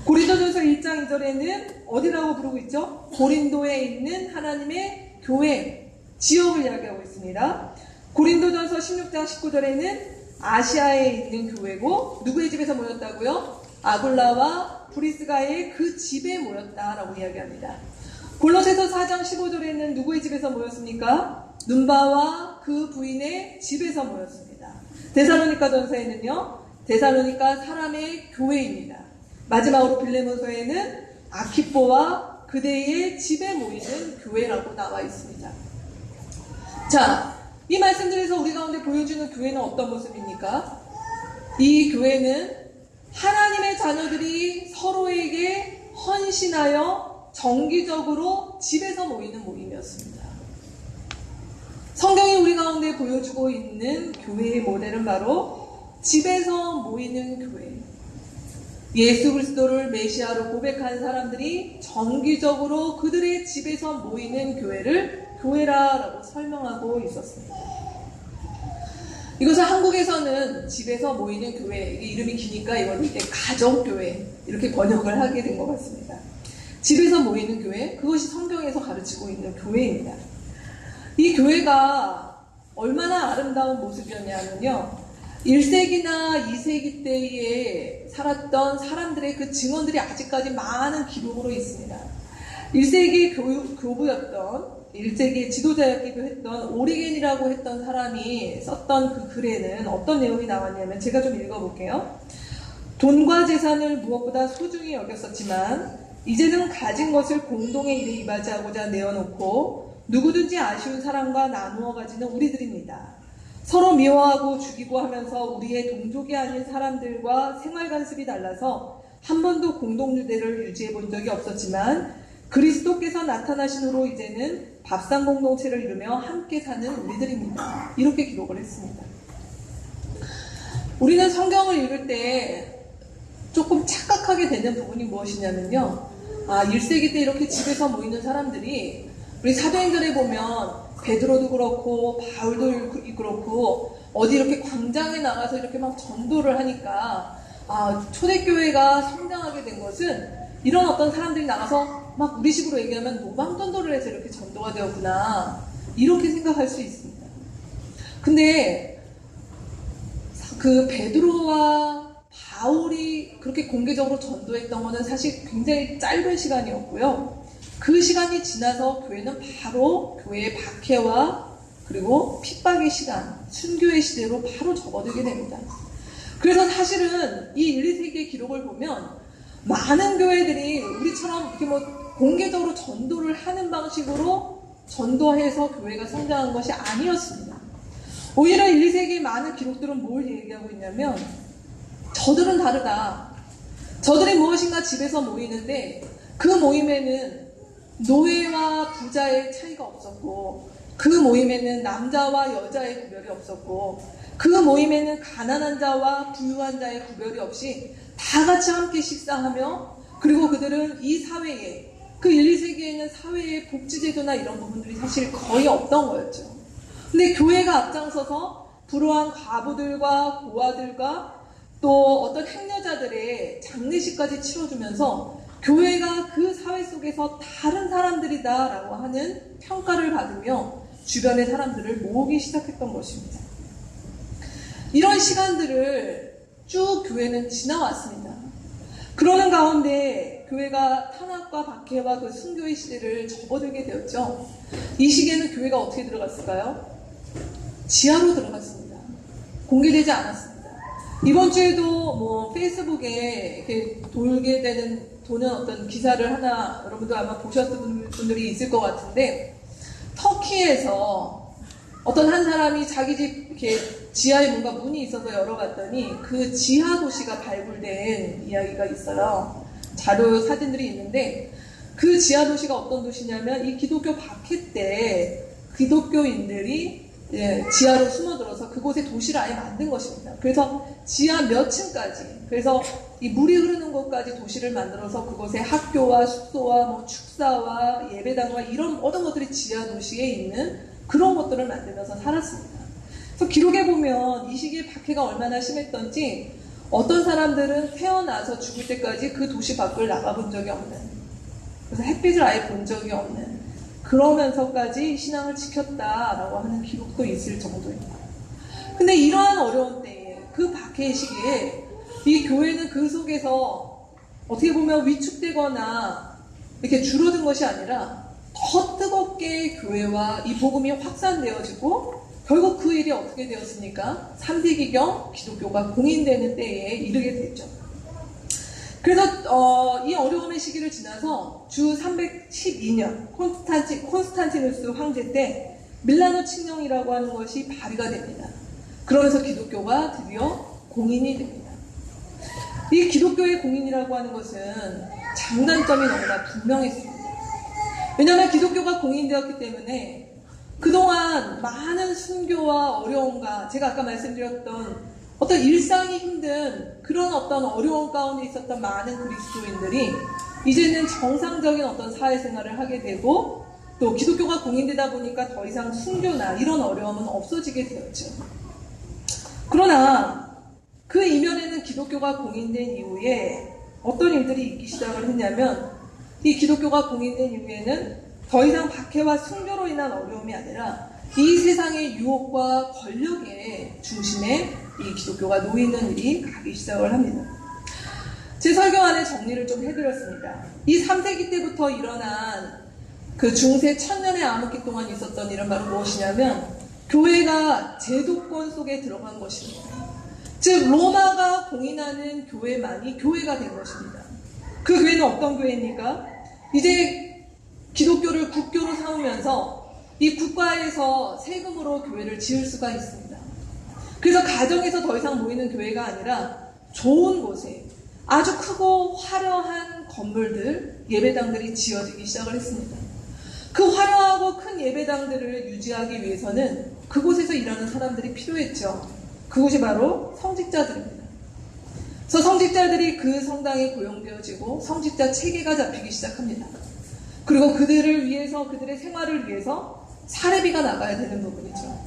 고린도전서 1장 2절에는 어디라고 부르고 있죠? 고린도에 있는 하나님의 교회, 지역을 이야기하고 있습니다. 고린도전서 16장 19절에는 아시아에 있는 교회고 누구의 집에서 모였다고요? 아굴라와 브리스가의 그 집에 모였다라고 이야기합니다. 골로새서 4장 15절에는 누구의 집에서 모였습니까? 눈바와 그 부인의 집에서 모였습니다. 데살로니가전서에는요, 데살로니가 사람의 교회입니다. 마지막으로 빌레몬서에는 아키포와 그대의 집에 모이는 교회라고 나와 있습니다. 자, 이 말씀들에서 우리 가운데 보여주는 교회는 어떤 모습입니까? 이 교회는 하나님의 자녀들이 서로에게 헌신하여 정기적으로 집에서 모이는 모임이었습니다. 성경이 우리 가운데 보여주고 있는 교회의 모델은 바로 집에서 모이는 교회. 예수 그리스도를 메시아로 고백한 사람들이 정기적으로 그들의 집에서 모이는 교회를 교회라고 설명하고 있었습니다. 이것을 한국에서는 집에서 모이는 교회, 이름이 기니까 이걸 이렇게 가정교회 이렇게 번역을 하게 된 것 같습니다. 집에서 모이는 교회, 그것이 성경에서 가르치고 있는 교회입니다. 이 교회가 얼마나 아름다운 모습이었냐면요, 1세기나 2세기 때에 살았던 사람들의 그 증언들이 아직까지 많은 기록으로 있습니다. 1세기 교부였던, 1세기 지도자였기도 했던 오리겐이라고 했던 사람이 썼던 그 글에는 어떤 내용이 나왔냐면, 제가 좀 읽어볼게요. 돈과 재산을 무엇보다 소중히 여겼었지만 이제는 가진 것을 공동의 일에 이바지하고자 내어놓고 누구든지 아쉬운 사람과 나누어 가지는 우리들입니다. 서로 미워하고 죽이고 하면서 우리의 동족이 아닌 사람들과 생활 관습이 달라서 한 번도 공동유대를 유지해 본 적이 없었지만 그리스도께서 나타나신 후로 이제는 밥상 공동체를 이루며 함께 사는 우리들입니다. 이렇게 기록을 했습니다. 우리는 성경을 읽을 때 조금 착각하게 되는 부분이 무엇이냐면요, 1세기 때 이렇게 집에서 모이는 사람들이 우리 사도행전에 보면 베드로도 그렇고 바울도 그렇고 어디 이렇게 광장에 나가서 이렇게 막 전도를 하니까 초대교회가 성장하게 된 것은 이런 어떤 사람들이 나가서 막 우리식으로 얘기하면 노방전도를 해서 이렇게 전도가 되었구나, 이렇게 생각할 수 있습니다. 근데 그 베드로와 바울이 그렇게 공개적으로 전도했던 것은 사실 굉장히 짧은 시간이었고요. 그 시간이 지나서 교회는 바로 교회의 박해와 그리고 핍박의 시간, 순교의 시대로 바로 접어들게 됩니다. 그래서 사실은 이 1, 2세기의 기록을 보면 많은 교회들이 우리처럼 이렇게 공개적으로 전도를 하는 방식으로 전도해서 교회가 성장한 것이 아니었습니다. 오히려 1, 2세기의 많은 기록들은 뭘 얘기하고 있냐면, 저들은 다르다. 저들이 무엇인가 집에서 모이는데 그 모임에는 노예와 부자의 차이가 없었고, 그 모임에는 남자와 여자의 구별이 없었고, 그 모임에는 가난한 자와 부유한 자의 구별이 없이 다 같이 함께 식사하며, 그리고 그들은 이 사회에, 그 1, 2세기에 있는 사회의 복지제도나 이런 부분들이 사실 거의 없던 거였죠. 근데 교회가 앞장서서 불우한 과부들과 고아들과 또 어떤 행여자들의 장례식까지 치러주면서 교회가 그 사회 속에서 다른 사람들이다라고 하는 평가를 받으며 주변의 사람들을 모으기 시작했던 것입니다. 이런 시간들을 쭉 교회는 지나왔습니다. 그러는 가운데 교회가 탄압과 박해와 그 순교의 시대를 접어들게 되었죠. 이 시기에는 교회가 어떻게 들어갔을까요? 지하로 들어갔습니다. 공개되지 않았습니다. 이번 주에도 페이스북에 이렇게 도는 어떤 기사를 하나 여러분도 아마 보셨던 분들이 있을 것 같은데, 터키에서 어떤 한 사람이 자기 집 이렇게 지하에 뭔가 문이 있어서 열어봤더니 그 지하 도시가 발굴된 이야기가 있어요. 자료 사진들이 있는데, 그 지하 도시가 어떤 도시냐면 이 기독교 박해 때 기독교인들이 지하로 숨어들어서 그곳에 도시를 아예 만든 것입니다. 그래서 지하 몇 층까지, 그래서 이 물이 흐르는 곳까지 도시를 만들어서 그곳에 학교와 숙소와 뭐 축사와 예배당과 이런 모든 것들이 지하 도시에 있는 그런 것들을 만들면서 살았습니다. 그래서 기록에 보면 이 시기에 박해가 얼마나 심했던지 어떤 사람들은 태어나서 죽을 때까지 그 도시 밖을 나가본 적이 없는, 그래서 햇빛을 아예 본 적이 없는, 그러면서까지 신앙을 지켰다라고 하는 기록도 있을 정도입니다. 근데 이러한 어려운 때에, 그 박해의 시기에 이 교회는 그 속에서 어떻게 보면 위축되거나 이렇게 줄어든 것이 아니라 더 뜨겁게 교회와 이 복음이 확산되어지고, 결국 그 일이 어떻게 되었습니까? 3세기경 기독교가 공인되는 때에 이르게 됐죠. 그래서 이 어려움의 시기를 지나서 주 312년 콘스탄티누스 황제 때 밀라노 칙령이라고 하는 것이 발의가 됩니다. 그러면서 기독교가 드디어 공인이 됩니다. 이 기독교의 공인이라고 하는 것은 장단점이 너무나 분명했습니다. 왜냐하면 기독교가 공인되었기 때문에 그동안 많은 순교와 어려움과 제가 아까 말씀드렸던 어떤 일상이 힘든 그런 어떤 어려움 가운데 있었던 많은 그리스도인들이 이제는 정상적인 어떤 사회생활을 하게 되고, 또 기독교가 공인되다 보니까 더 이상 순교나 이런 어려움은 없어지게 되었죠. 그러나 그 이면에는 기독교가 공인된 이후에 어떤 일들이 있기 시작을 했냐면, 이 기독교가 공인된 이후에는 더 이상 박해와 순교로 인한 어려움이 아니라 이 세상의 유혹과 권력의 중심에 이 기독교가 놓이는 일이 가기 시작을 합니다. 제 설교 안에 정리를 좀 해드렸습니다. 이 3세기 때부터 일어난 그 중세 1000년의 암흑기 동안 있었던 일은 바로 무엇이냐면, 교회가 제도권 속에 들어간 것입니다. 즉 로마가 공인하는 교회만이 교회가 된 것입니다. 그 교회는 어떤 교회입니까? 이제 기독교를 국교로 삼으면서 이 국가에서 세금으로 교회를 지을 수가 있습니다. 그래서 가정에서 더 이상 모이는 교회가 아니라 좋은 곳에 아주 크고 화려한 건물들, 예배당들이 지어지기 시작을 했습니다. 그 화려하고 큰 예배당들을 유지하기 위해서는 그곳에서 일하는 사람들이 필요했죠. 그곳이 바로 성직자들입니다. 그래서 성직자들이 그 성당에 고용되어지고 성직자 체계가 잡히기 시작합니다. 그리고 그들을 위해서, 그들의 생활을 위해서 사례비가 나가야 되는 부분이죠.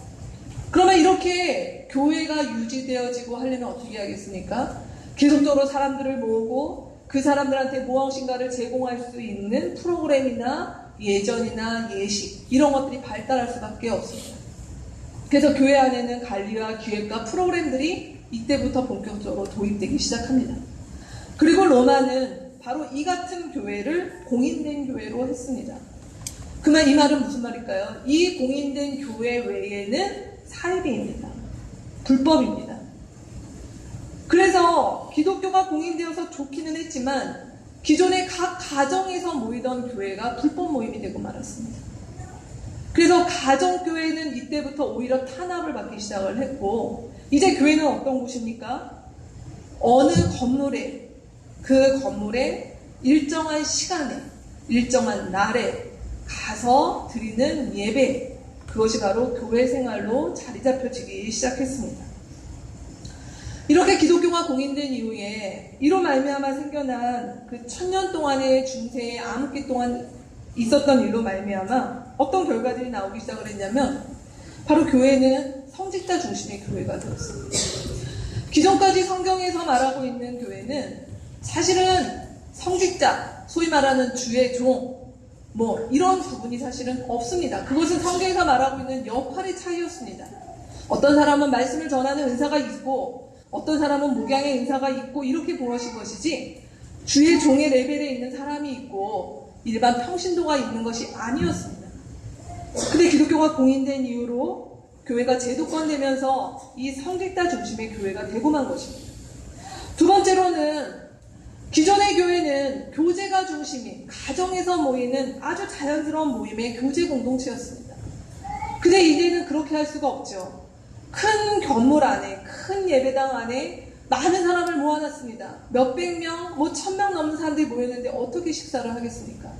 그러면 이렇게 교회가 유지되어지고 하려면 어떻게 하겠습니까? 계속적으로 사람들을 모으고 그 사람들한테 무엇인가를 제공할 수 있는 프로그램이나 예전이나 예식, 이런 것들이 발달할 수밖에 없습니다. 그래서 교회 안에는 관리와 기획과 프로그램들이 이때부터 본격적으로 도입되기 시작합니다. 그리고 로마는 바로 이 같은 교회를 공인된 교회로 했습니다. 그러면 이 말은 무슨 말일까요? 이 공인된 교회 외에는 사이비입니다. 불법입니다. 그래서 기독교가 공인되어서 좋기는 했지만 기존의 각 가정에서 모이던 교회가 불법 모임이 되고 말았습니다. 그래서 가정교회는 이때부터 오히려 탄압을 받기 시작을 했고, 이제 교회는 어떤 곳입니까? 어느 건물에, 그 건물에 일정한 시간에, 일정한 날에 가서 드리는 예배, 그것이 바로 교회 생활로 자리 잡혀지기 시작했습니다. 이렇게 기독교가 공인된 이후에 이로 말미암아 생겨난 그 1000년 동안의 중세의 암흑기 동안 있었던 일로 말미암아 어떤 결과들이 나오기 시작을 했냐면, 바로 교회는 성직자 중심의 교회가 되었습니다. 기존까지 성경에서 말하고 있는 교회는 사실은 성직자, 소위 말하는 주의 종, 이런 부분이 사실은 없습니다. 그것은 성경에서 말하고 있는 역할의 차이였습니다. 어떤 사람은 말씀을 전하는 은사가 있고, 어떤 사람은 목양의 은사가 있고, 이렇게 보신 것이지, 주의 종의 레벨에 있는 사람이 있고, 일반 평신도가 있는 것이 아니었습니다. 근데 기독교가 공인된 이후로 교회가 제도권되면서 이 성직자 중심의 교회가 되고 만 것입니다. 두 번째로는 기존의 교회는 교제가 중심인 가정에서 모이는 아주 자연스러운 모임의 교제 공동체였습니다. 근데 이제는 그렇게 할 수가 없죠. 큰 건물 안에, 큰 예배당 안에 많은 사람을 모아놨습니다. 몇백 명, 1000명 넘는 사람들이 모였는데 어떻게 식사를 하겠습니까?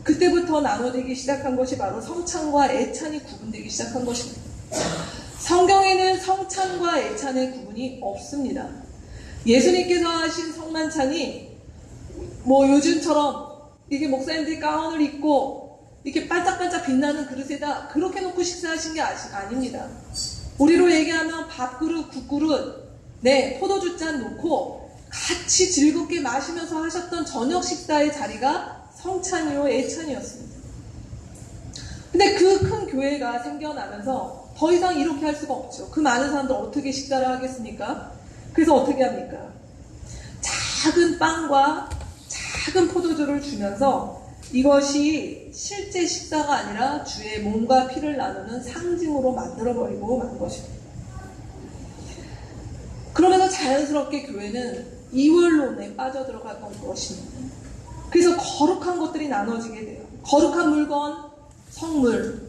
그때부터 나눠지기 시작한 것이 바로 성찬과 애찬이 구분되기 시작한 것입니다. 성경에는 성찬과 애찬의 구분이 없습니다. 예수님께서 하신 성만찬이 요즘처럼 이게 목사님들이 가운을 입고 이렇게 반짝반짝 빛나는 그릇에다 그렇게 놓고 식사하신 게 아닙니다. 우리로 얘기하면 밥그릇, 국그릇, 포도주 잔 놓고 같이 즐겁게 마시면서 하셨던 저녁 식사의 자리가 성찬이요 애찬이었습니다. 근데 그 큰 교회가 생겨나면서 더 이상 이렇게 할 수가 없죠. 그 많은 사람들 어떻게 식사를 하겠습니까? 그래서 어떻게 합니까? 작은 빵과 작은 포도주를 주면서 이것이 실제 식사가 아니라 주의 몸과 피를 나누는 상징으로 만들어버리고 만 것입니다. 그러면서 자연스럽게 교회는 이원론에 빠져들어갈 것입니다. 그래서 거룩한 것들이 나눠지게 돼요. 거룩한 물건, 성물,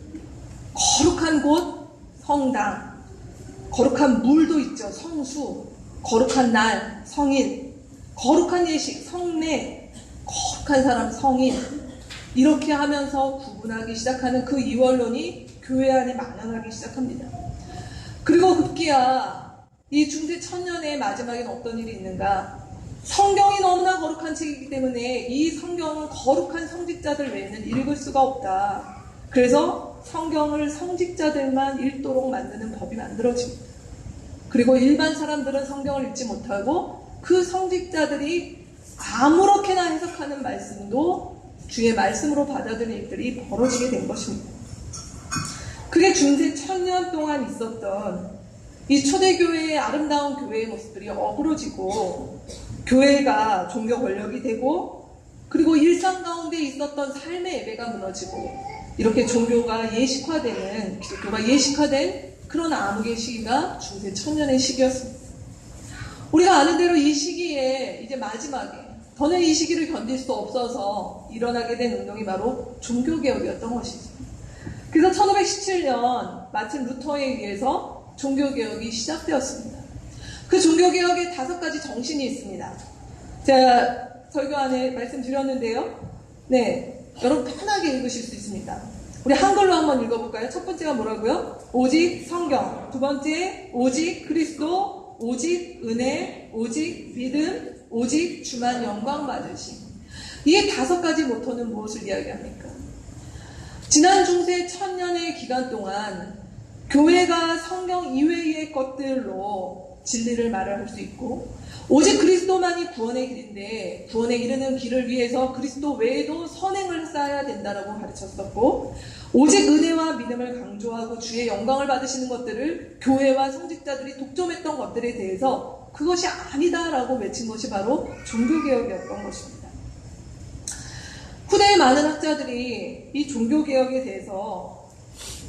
거룩한 곳, 성당, 거룩한 물도 있죠. 성수, 거룩한 날, 성인, 거룩한 예식, 성례, 거룩한 사람, 성인, 이렇게 하면서 구분하기 시작하는 그 이원론이 교회 안에 만연하기 시작합니다. 그리고 급기야 이 중세 천년의 마지막에는 어떤 일이 있는가? 성경이 너무나 거룩한 책이기 때문에 이 성경은 거룩한 성직자들 외에는 읽을 수가 없다. 그래서 성경을 성직자들만 읽도록 만드는 법이 만들어집니다. 그리고 일반 사람들은 성경을 읽지 못하고 그 성직자들이 아무렇게나 해석하는 말씀도 주의 말씀으로 받아들이는 일들이 벌어지게 된 것입니다. 그게 중세 천년 동안 있었던 이 초대교회의 아름다운 교회의 모습들이 어그러지고 교회가 종교 권력이 되고 그리고 일상 가운데 있었던 삶의 예배가 무너지고 이렇게 종교가 예식화되는 기독교가 예식화된 그런 암흑의 시기가 중세 천년의 시기였습니다. 우리가 아는 대로 이 시기에 이제 마지막에 더는 이 시기를 견딜 수 없어서 일어나게 된 운동이 바로 종교개혁이었던 것이죠. 그래서 1517년 마틴 루터에 의해서 종교개혁이 시작되었습니다. 그 종교개혁에 5가지 정신이 있습니다. 제가 설교 안에 말씀드렸는데요. 여러분 편하게 읽으실 수 있습니다. 우리 한글로 한번 읽어볼까요? 첫 번째가 뭐라고요? 오직 성경. 두 번째, 오직 그리스도, 오직 은혜, 오직 믿음, 오직 주만 영광 받으심. 이 5가지 모토는 무엇을 이야기합니까? 지난 중세 천년의 기간 동안 교회가 성경 이외의 것들로 진리를 말할 수 있고 오직 그리스도만이 구원의 길인데 구원에 이르는 길을 위해서 그리스도 외에도 선행을 쌓아야 된다라고 가르쳤었고 오직 은혜와 믿음을 강조하고 주의 영광을 받으시는 것들을 교회와 성직자들이 독점했던 것들에 대해서 그것이 아니다라고 외친 것이 바로 종교개혁이었던 것입니다. 후대의 많은 학자들이 이 종교개혁에 대해서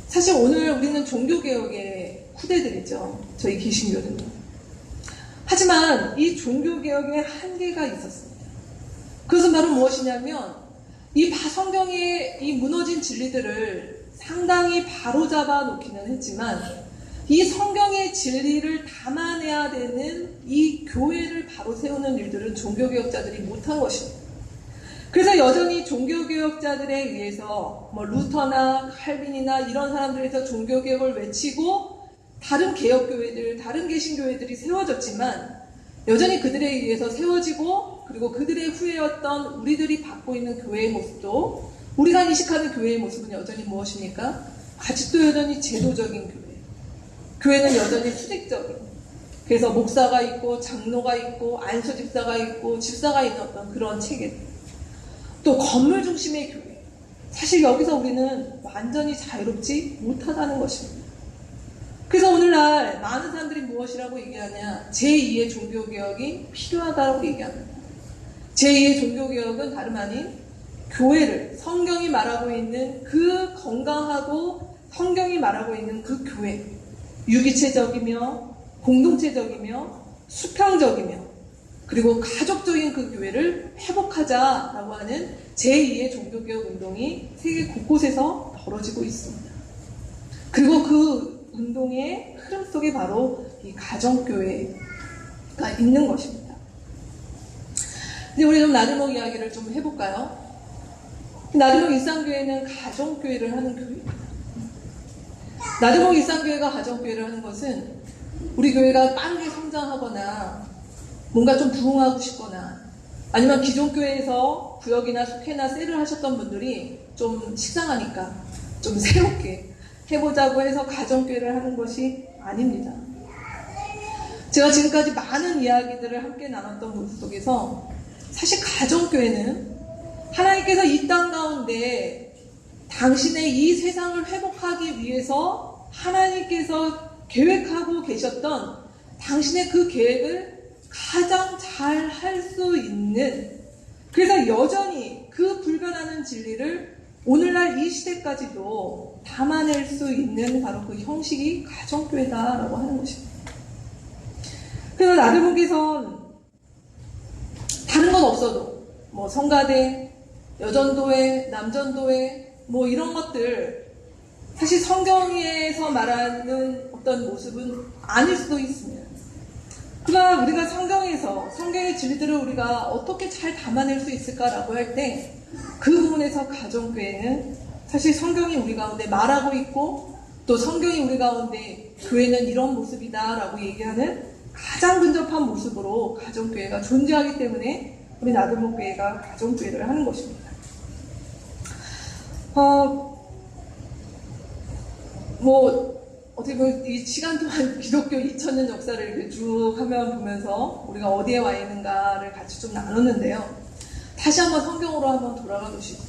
사실 오늘 우리는 종교개혁의 후대들이죠. 저희 개신교는요. 하지만 이 종교개혁에 한계가 있었습니다. 그것은 바로 무엇이냐면 이 성경의 이 무너진 진리들을 상당히 바로잡아 놓기는 했지만 이 성경의 진리를 담아내야 되는 이 교회를 바로 세우는 일들은 종교개혁자들이 못한 것입니다. 그래서 여전히 종교개혁자들에 의해서 루터나 칼빈이나 이런 사람들에서 종교개혁을 외치고 다른 개혁교회들, 다른 개신교회들이 세워졌지만 여전히 그들에 의해서 세워지고 그리고 그들의 후예였던 우리들이 받고 있는 교회의 모습도 우리가 인식하는 교회의 모습은 여전히 무엇입니까? 아직도 여전히 제도적인 교회. 교회는 여전히 수직적인. 그래서 목사가 있고 장로가 있고 안수집사가 있고 집사가 있는 어떤 그런 체계. 또 건물 중심의 교회. 사실 여기서 우리는 완전히 자유롭지 못하다는 것입니다. 그래서 오늘날 많은 사람들이 무엇이라고 얘기하냐? 제2의 종교개혁이 필요하다고 얘기합니다. 제2의 종교개혁은 다름 아닌 교회를 성경이 말하고 있는 그 건강하고 성경이 말하고 있는 그 교회 유기체적이며 공동체적이며 수평적이며 그리고 가족적인 그 교회를 회복하자라고 하는 제2의 종교개혁 운동이 세계 곳곳에서 벌어지고 있습니다. 그리고 그 운동의 흐름 속에 바로 이 가정교회가 있는 것입니다. 이제 우리 좀 나들목 이야기를 좀 해볼까요? 나들목 일상교회는 가정교회를 하는 교회입니다. 나들목 일상교회가 가정교회를 하는 것은 우리 교회가 빠르게 성장하거나 뭔가 좀 부흥하고 싶거나 아니면 기존 교회에서 구역이나 속회나 셀을 하셨던 분들이 좀 식상하니까 좀 새롭게 해보자고 해서 가정교회를 하는 것이 아닙니다. 제가 지금까지 많은 이야기들을 함께 나눴던 모습 속에서 사실 가정교회는 하나님께서 이 땅 가운데 당신의 이 세상을 회복하기 위해서 하나님께서 계획하고 계셨던 당신의 그 계획을 가장 잘 할 수 있는, 그래서 여전히 그 불변하는 진리를 오늘날 이 시대까지도 담아낼 수 있는 바로 그 형식이 가정교회다라고 하는 것입니다. 그래서 나들목에선 다른 건 없어도 뭐 성가대, 여전도회, 남전도회 뭐 이런 것들 사실 성경에서 말하는 어떤 모습은 아닐 수도 있습니다. 그러나 우리가 성경에서 성경의 진리들을 우리가 어떻게 잘 담아낼 수 있을까라고 할 때 그 부분에서 가정교회는 사실 성경이 우리 가운데 말하고 있고 또 성경이 우리 가운데 교회는 이런 모습이다라고 얘기하는 가장 근접한 모습으로 가정교회가 존재하기 때문에 우리 나들목교회가 가정교회를 하는 것입니다. 어떻게 보면 이 시간 동안 기독교 2000년 역사를 이렇게 쭉 화면 보면서 우리가 어디에 와 있는가를 같이 좀 나눴는데요. 다시 한번 성경으로 한번 돌아가 보시고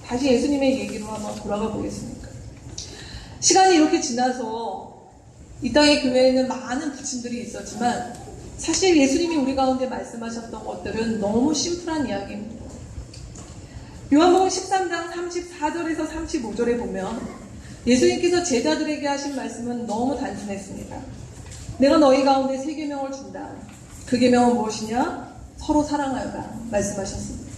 다시 예수님의 얘기로 한번 돌아가 보겠습니까? 시간이 이렇게 지나서 이 땅의 교회에는 많은 부침들이 있었지만 사실 예수님이 우리 가운데 말씀하셨던 것들은 너무 심플한 이야기입니다. 요한복음 13장 34절에서 35절에 보면 예수님께서 제자들에게 하신 말씀은 너무 단순했습니다. 내가 너희 가운데 세 계명을 준다. 그 계명은 무엇이냐? 서로 사랑하여라 말씀하셨습니다.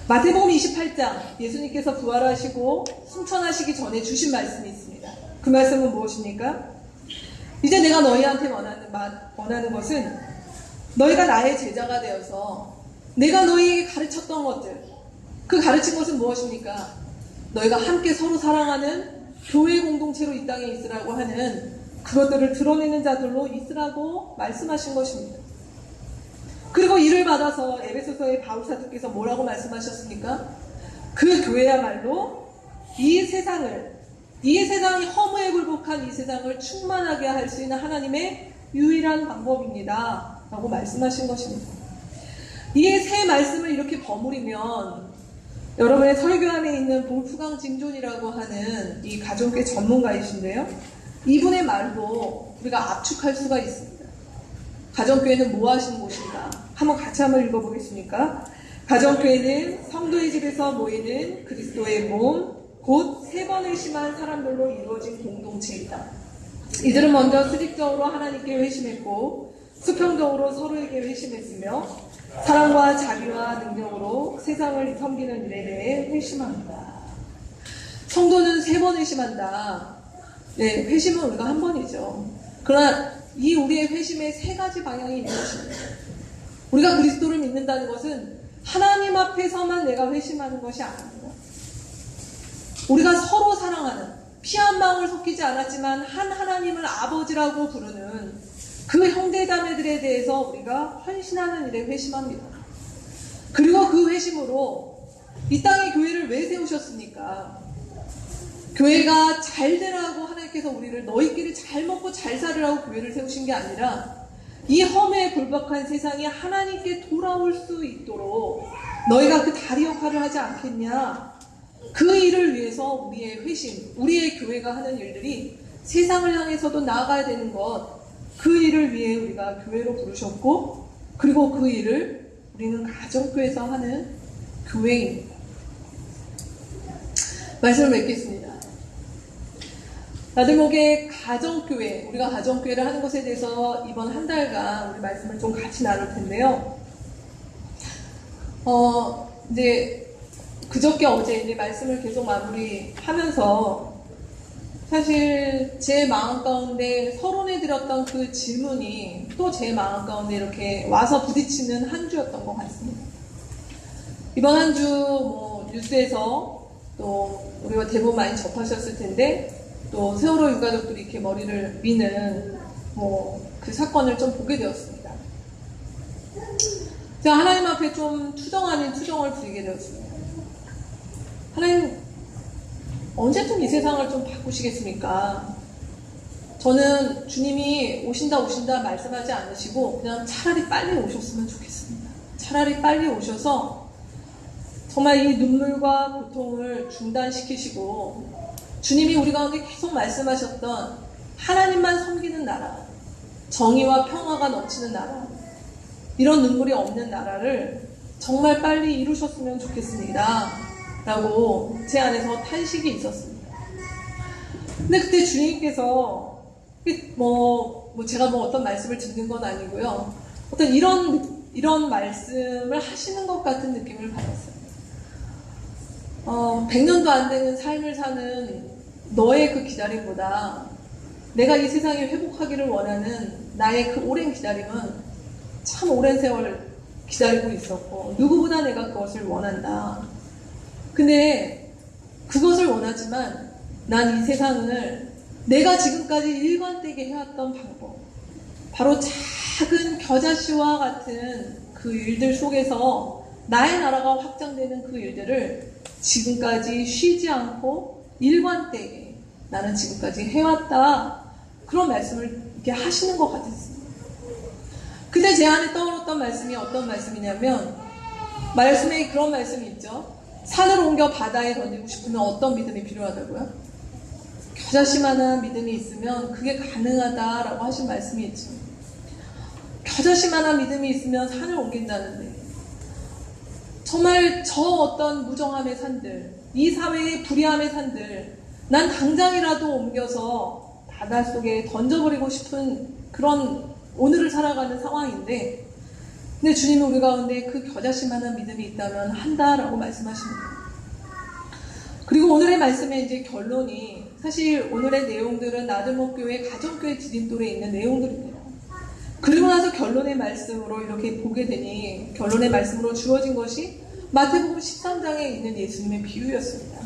마태복음 28장 예수님께서 부활하시고 승천하시기 전에 주신 말씀이 있습니다. 그 말씀은 무엇입니까? 이제 내가 너희한테 원하는 것은 너희가 나의 제자가 되어서 내가 너희에게 가르쳤던 것들, 그 가르친 것은 무엇입니까? 너희가 함께 서로 사랑하는 교회 공동체로 이 땅에 있으라고 하는 그것들을 드러내는 자들로 있으라고 말씀하신 것입니다. 그리고 이를 받아서 에베소서의 바울사도께서 뭐라고 말씀하셨습니까? 그 교회야말로 이 세상이 허무에 굴복한 이 세상을 충만하게 할 수 있는 하나님의 유일한 방법입니다 라고 말씀하신 것입니다. 이 세 말씀을 이렇게 버무리면 여러분의 설교 안에 있는 볼프강 징존이라고 하는 이 가정교회 전문가이신데요, 이분의 말도 우리가 압축할 수가 있습니다. 가정교회는 뭐 하시는 곳인가? 한번 읽어보겠습니까? 가정교회는 성도의 집에서 모이는 그리스도의 몸, 곧 세 번을 심한 사람들로 이루어진 공동체이다. 이들은 먼저 수직적으로 하나님께 회심했고 수평적으로 서로에게 회심했으며 사랑과 자비와 능력으로 세상을 섬기는 일에 대해 회심합니다. 성도는 세 번 회심한다. 네, 회심은 우리가 한 번이죠. 그러나 이 우리의 회심의 세 가지 방향이 있는 것입니다. 우리가 그리스도를 믿는다는 것은 하나님 앞에서만 내가 회심하는 것이 아닙니다. 우리가 서로 사랑하는, 피 한 방울 섞이지 않았지만 한 하나님을 아버지라고 부르는 그 형제자매들에 대해서 우리가 헌신하는 일에 회심합니다. 그리고 그 회심으로 이 땅에 교회를 왜 세우셨습니까? 교회가 잘 되라고 하나님께서 우리를 너희끼리 잘 먹고 잘 살으라고 교회를 세우신 게 아니라 이 험에 굴복한 세상이 하나님께 돌아올 수 있도록 너희가 그 다리 역할을 하지 않겠냐? 그 일을 위해서 우리의 회심, 우리의 교회가 하는 일들이 세상을 향해서도 나아가야 되는 것, 그 일을 위해 우리가 교회로 부르셨고, 그리고 그 일을 우리는 가정교회에서 하는 교회입니다. 말씀을 맺겠습니다. 나들목의 가정교회, 우리가 가정교회를 하는 것에 대해서 이번 한 달간 우리 말씀을 좀 같이 나눌 텐데요. 이제 그저께 어제 이제 말씀을 계속 마무리하면서 사실 제 마음 가운데 서론해드렸던 그 질문이 또 제 마음 가운데 이렇게 와서 부딪히는 한 주였던 것 같습니다. 이번 한 주 뉴스에서 또 우리가 대부분 많이 접하셨을 텐데 또 세월호 유가족들이 이렇게 머리를 미는 그 사건을 좀 보게 되었습니다. 제가 하나님 앞에 좀 투정 아닌 투정을 부리게 되었습니다. 하나님, 언제쯤 이 세상을 좀 바꾸시겠습니까? 저는 주님이 오신다 말씀하지 않으시고 그냥 차라리 빨리 오셨으면 좋겠습니다. 차라리 빨리 오셔서 정말 이 눈물과 고통을 중단시키시고 주님이 우리 가운데 계속 말씀하셨던 하나님만 섬기는 나라, 정의와 평화가 넘치는 나라, 이런 눈물이 없는 나라를 정말 빨리 이루셨으면 좋겠습니다. 라고 제 안에서 탄식이 있었습니다. 근데 그때 주님께서 제가 어떤 말씀을 듣는 건 아니고요. 어떤 이런 말씀을 하시는 것 같은 느낌을 받았어요. 100년도 안 되는 삶을 사는 너의 그 기다림보다 내가 이 세상에 회복하기를 원하는 나의 그 오랜 기다림은 참 오랜 세월 기다리고 있었고 누구보다 내가 그것을 원한다. 근데 그것을 원하지만 난 이 세상을 내가 지금까지 일관되게 해왔던 방법, 바로 작은 겨자씨와 같은 그 일들 속에서 나의 나라가 확장되는 그 일들을 지금까지 쉬지 않고 일관되게 나는 지금까지 해왔다. 그런 말씀을 이렇게 하시는 것 같았습니다. 근데 제 안에 떠올랐던 말씀이 어떤 말씀이냐면 말씀에 그런 말씀이 있죠. 산을 옮겨 바다에 던지고 싶으면 어떤 믿음이 필요하다고요? 겨자씨만한 믿음이 있으면 그게 가능하다라고 하신 말씀이 있죠. 겨자씨만한 믿음이 있으면 산을 옮긴다는데 정말 저 어떤 무정함의 산들, 이 사회의 불의함의 산들, 난 당장이라도 옮겨서 바닷속에 던져버리고 싶은 그런 오늘을 살아가는 상황인데 근데 주님이 우리 가운데 그 겨자씨만한 믿음이 있다면 한다라고 말씀하십니다. 그리고 오늘의 말씀의 이제 결론이 사실 오늘의 내용들은 나들목교회 가정교회 디딤돌에 있는 내용들입니다. 그리고 나서 결론의 말씀으로 이렇게 보게 되니 결론의 말씀으로 주어진 것이 마태복음 13장에 있는 예수님의 비유였습니다.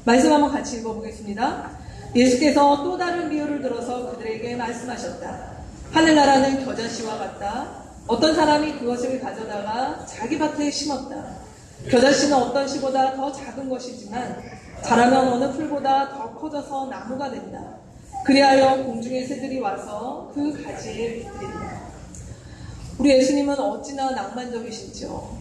말씀 한번 같이 읽어보겠습니다. 예수께서 또 다른 비유를 들어서 그들에게 말씀하셨다. 하늘나라는 겨자씨와 같다. 어떤 사람이 그것을 가져다가 자기 밭에 심었다. 겨자씨는 어떤 씨보다 더 작은 것이지만 자라면 어느 풀보다 더 커져서 나무가 된다. 그리하여 공중의 새들이 와서 그 가지에 깃들인다. 우리 예수님은 어찌나 낭만적이신지요.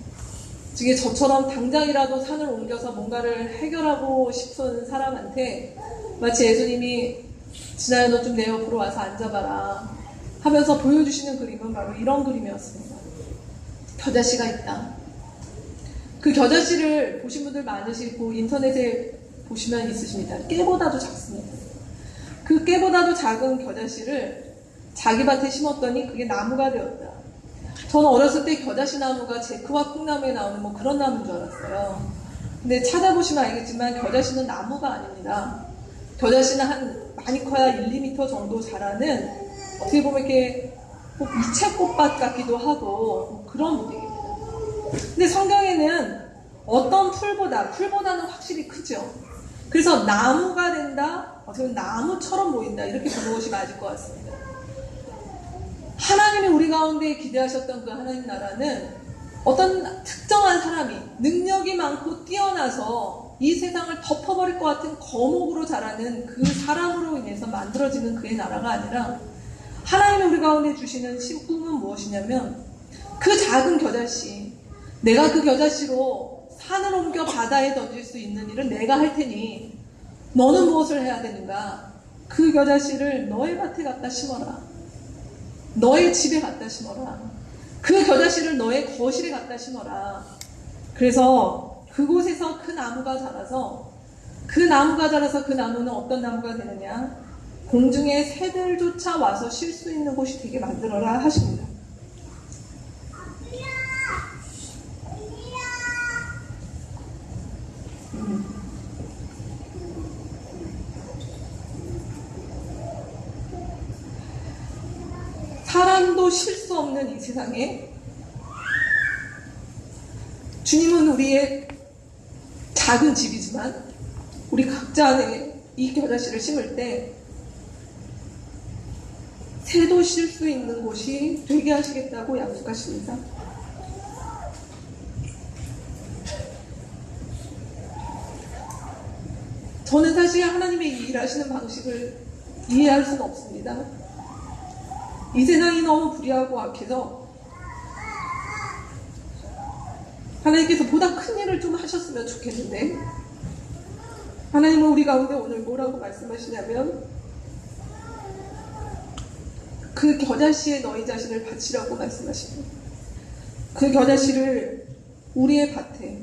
지금 저처럼 당장이라도 산을 옮겨서 뭔가를 해결하고 싶은 사람한테 마치 예수님이 진아야 너 좀 내 옆으로 와서 앉아봐라 하면서 보여주시는 그림은 바로 이런 그림이었습니다. 겨자씨가 있다. 그 겨자씨를 보신 분들 많으시고 인터넷에 보시면 있으십니다. 깨보다도 작습니다. 그 깨보다도 작은 겨자씨를 자기 밭에 심었더니 그게 나무가 되었다. 저는 어렸을 때 겨자씨 나무가 제크와 콩나무에 나오는 그런 나무인 줄 알았어요. 근데 찾아보시면 알겠지만 겨자씨는 나무가 아닙니다. 겨자씨는 많이 커야 1, 2m 정도 자라는 어떻게 보면 이렇게 이채꽃밭 같기도 하고 그런 모델입니다. 근데 성경에는 어떤 풀보다는 확실히 크죠. 그래서 나무가 된다, 어떻게 보면 나무처럼 보인다 이렇게 보는 것이 맞을 것 같습니다. 하나님이 우리 가운데 기대하셨던 그 하나님 나라는 어떤 특정한 사람이 능력이 많고 뛰어나서 이 세상을 덮어버릴 것 같은 거목으로 자라는 그 사람으로 인해서 만들어지는 그의 나라가 아니라 하나님이 우리 가운데 주시는 꿈은 무엇이냐면 그 작은 겨자씨, 내가 그 겨자씨로 산을 옮겨 바다에 던질 수 있는 일은 내가 할 테니 너는 무엇을 해야 되는가? 그 겨자씨를 너의 밭에 갖다 심어라. 너의 집에 갖다 심어라. 그 겨자씨를 너의 거실에 갖다 심어라. 그래서 그곳에서 그 나무가 자라서 그 나무는 어떤 나무가 되느냐? 공중의 새들조차 와서 쉴 수 있는 곳이 되게 만들어라 하십니다. 사람도 쉴 수 없는 이 세상에 주님은 우리의 작은 집이지만 우리 각자 안에 이 겨자씨를 심을 때 새도 쉴 수 있는 곳이 되게 하시겠다고 약속하십니다. 저는 사실 하나님의 이 일하시는 방식을 이해할 수는 없습니다. 이 세상이 너무 불의하고 악해서 하나님께서 보다 큰 일을 좀 하셨으면 좋겠는데 하나님은 우리 가운데 오늘 뭐라고 말씀하시냐면 그 겨자씨에 너희 자신을 바치라고 말씀하십니다. 그 겨자씨를 우리의 밭에,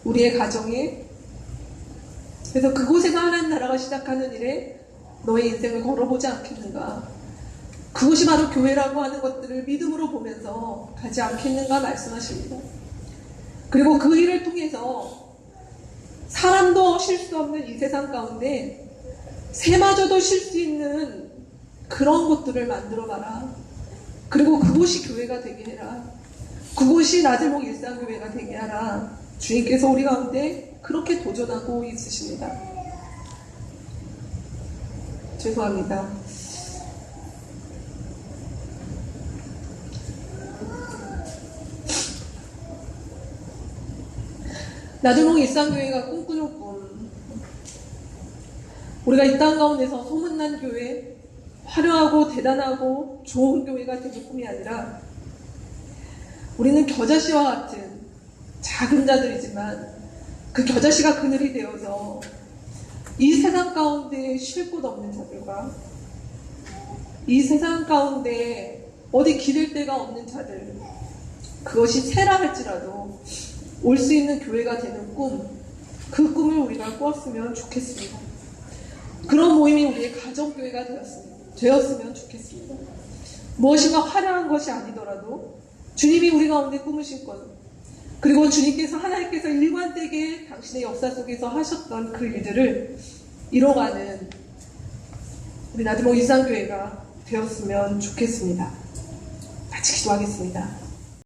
우리의 가정에, 그래서 그곳에서 하나님 나라가 시작하는 일에 너의 인생을 걸어보지 않겠는가. 그것이 바로 교회라고 하는 것들을 믿음으로 보면서 가지 않겠는가 말씀하십니다. 그리고 그 일을 통해서 사람도 쉴 수 없는 이 세상 가운데 새마저도 쉴 수 있는 그런 곳들을 만들어봐라. 그리고 그곳이 교회가 되게 해라. 그곳이 나들목 일상교회가 되게 하라. 주님께서 우리 가운데 그렇게 도전하고 있으십니다. 죄송합니다. 나들목 일상교회가 꿈꾸는 꿈, 우리가 이 땅 가운데서 소문난 교회, 화려하고 대단하고 좋은 교회가 되는 꿈이 아니라 우리는 겨자씨와 같은 작은 자들이지만 그 겨자씨가 그늘이 되어서 이 세상 가운데 쉴 곳 없는 자들과 이 세상 가운데 어디 기댈 데가 없는 자들, 그것이 새라 할지라도 올 수 있는 교회가 되는 꿈, 그 꿈을 우리가 꾸었으면 좋겠습니다. 그런 모임이 우리의 가정교회가 되었으면 좋겠습니다. 무엇인가 화려한 것이 아니더라도 주님이 우리 가운데 꾸미신 것, 그리고 주님께서 하나님께서 일관되게 당신의 역사 속에서 하셨던 그 일들을 이뤄가는 우리 나들목 일상교회가 되었으면 좋겠습니다. 같이 기도하겠습니다.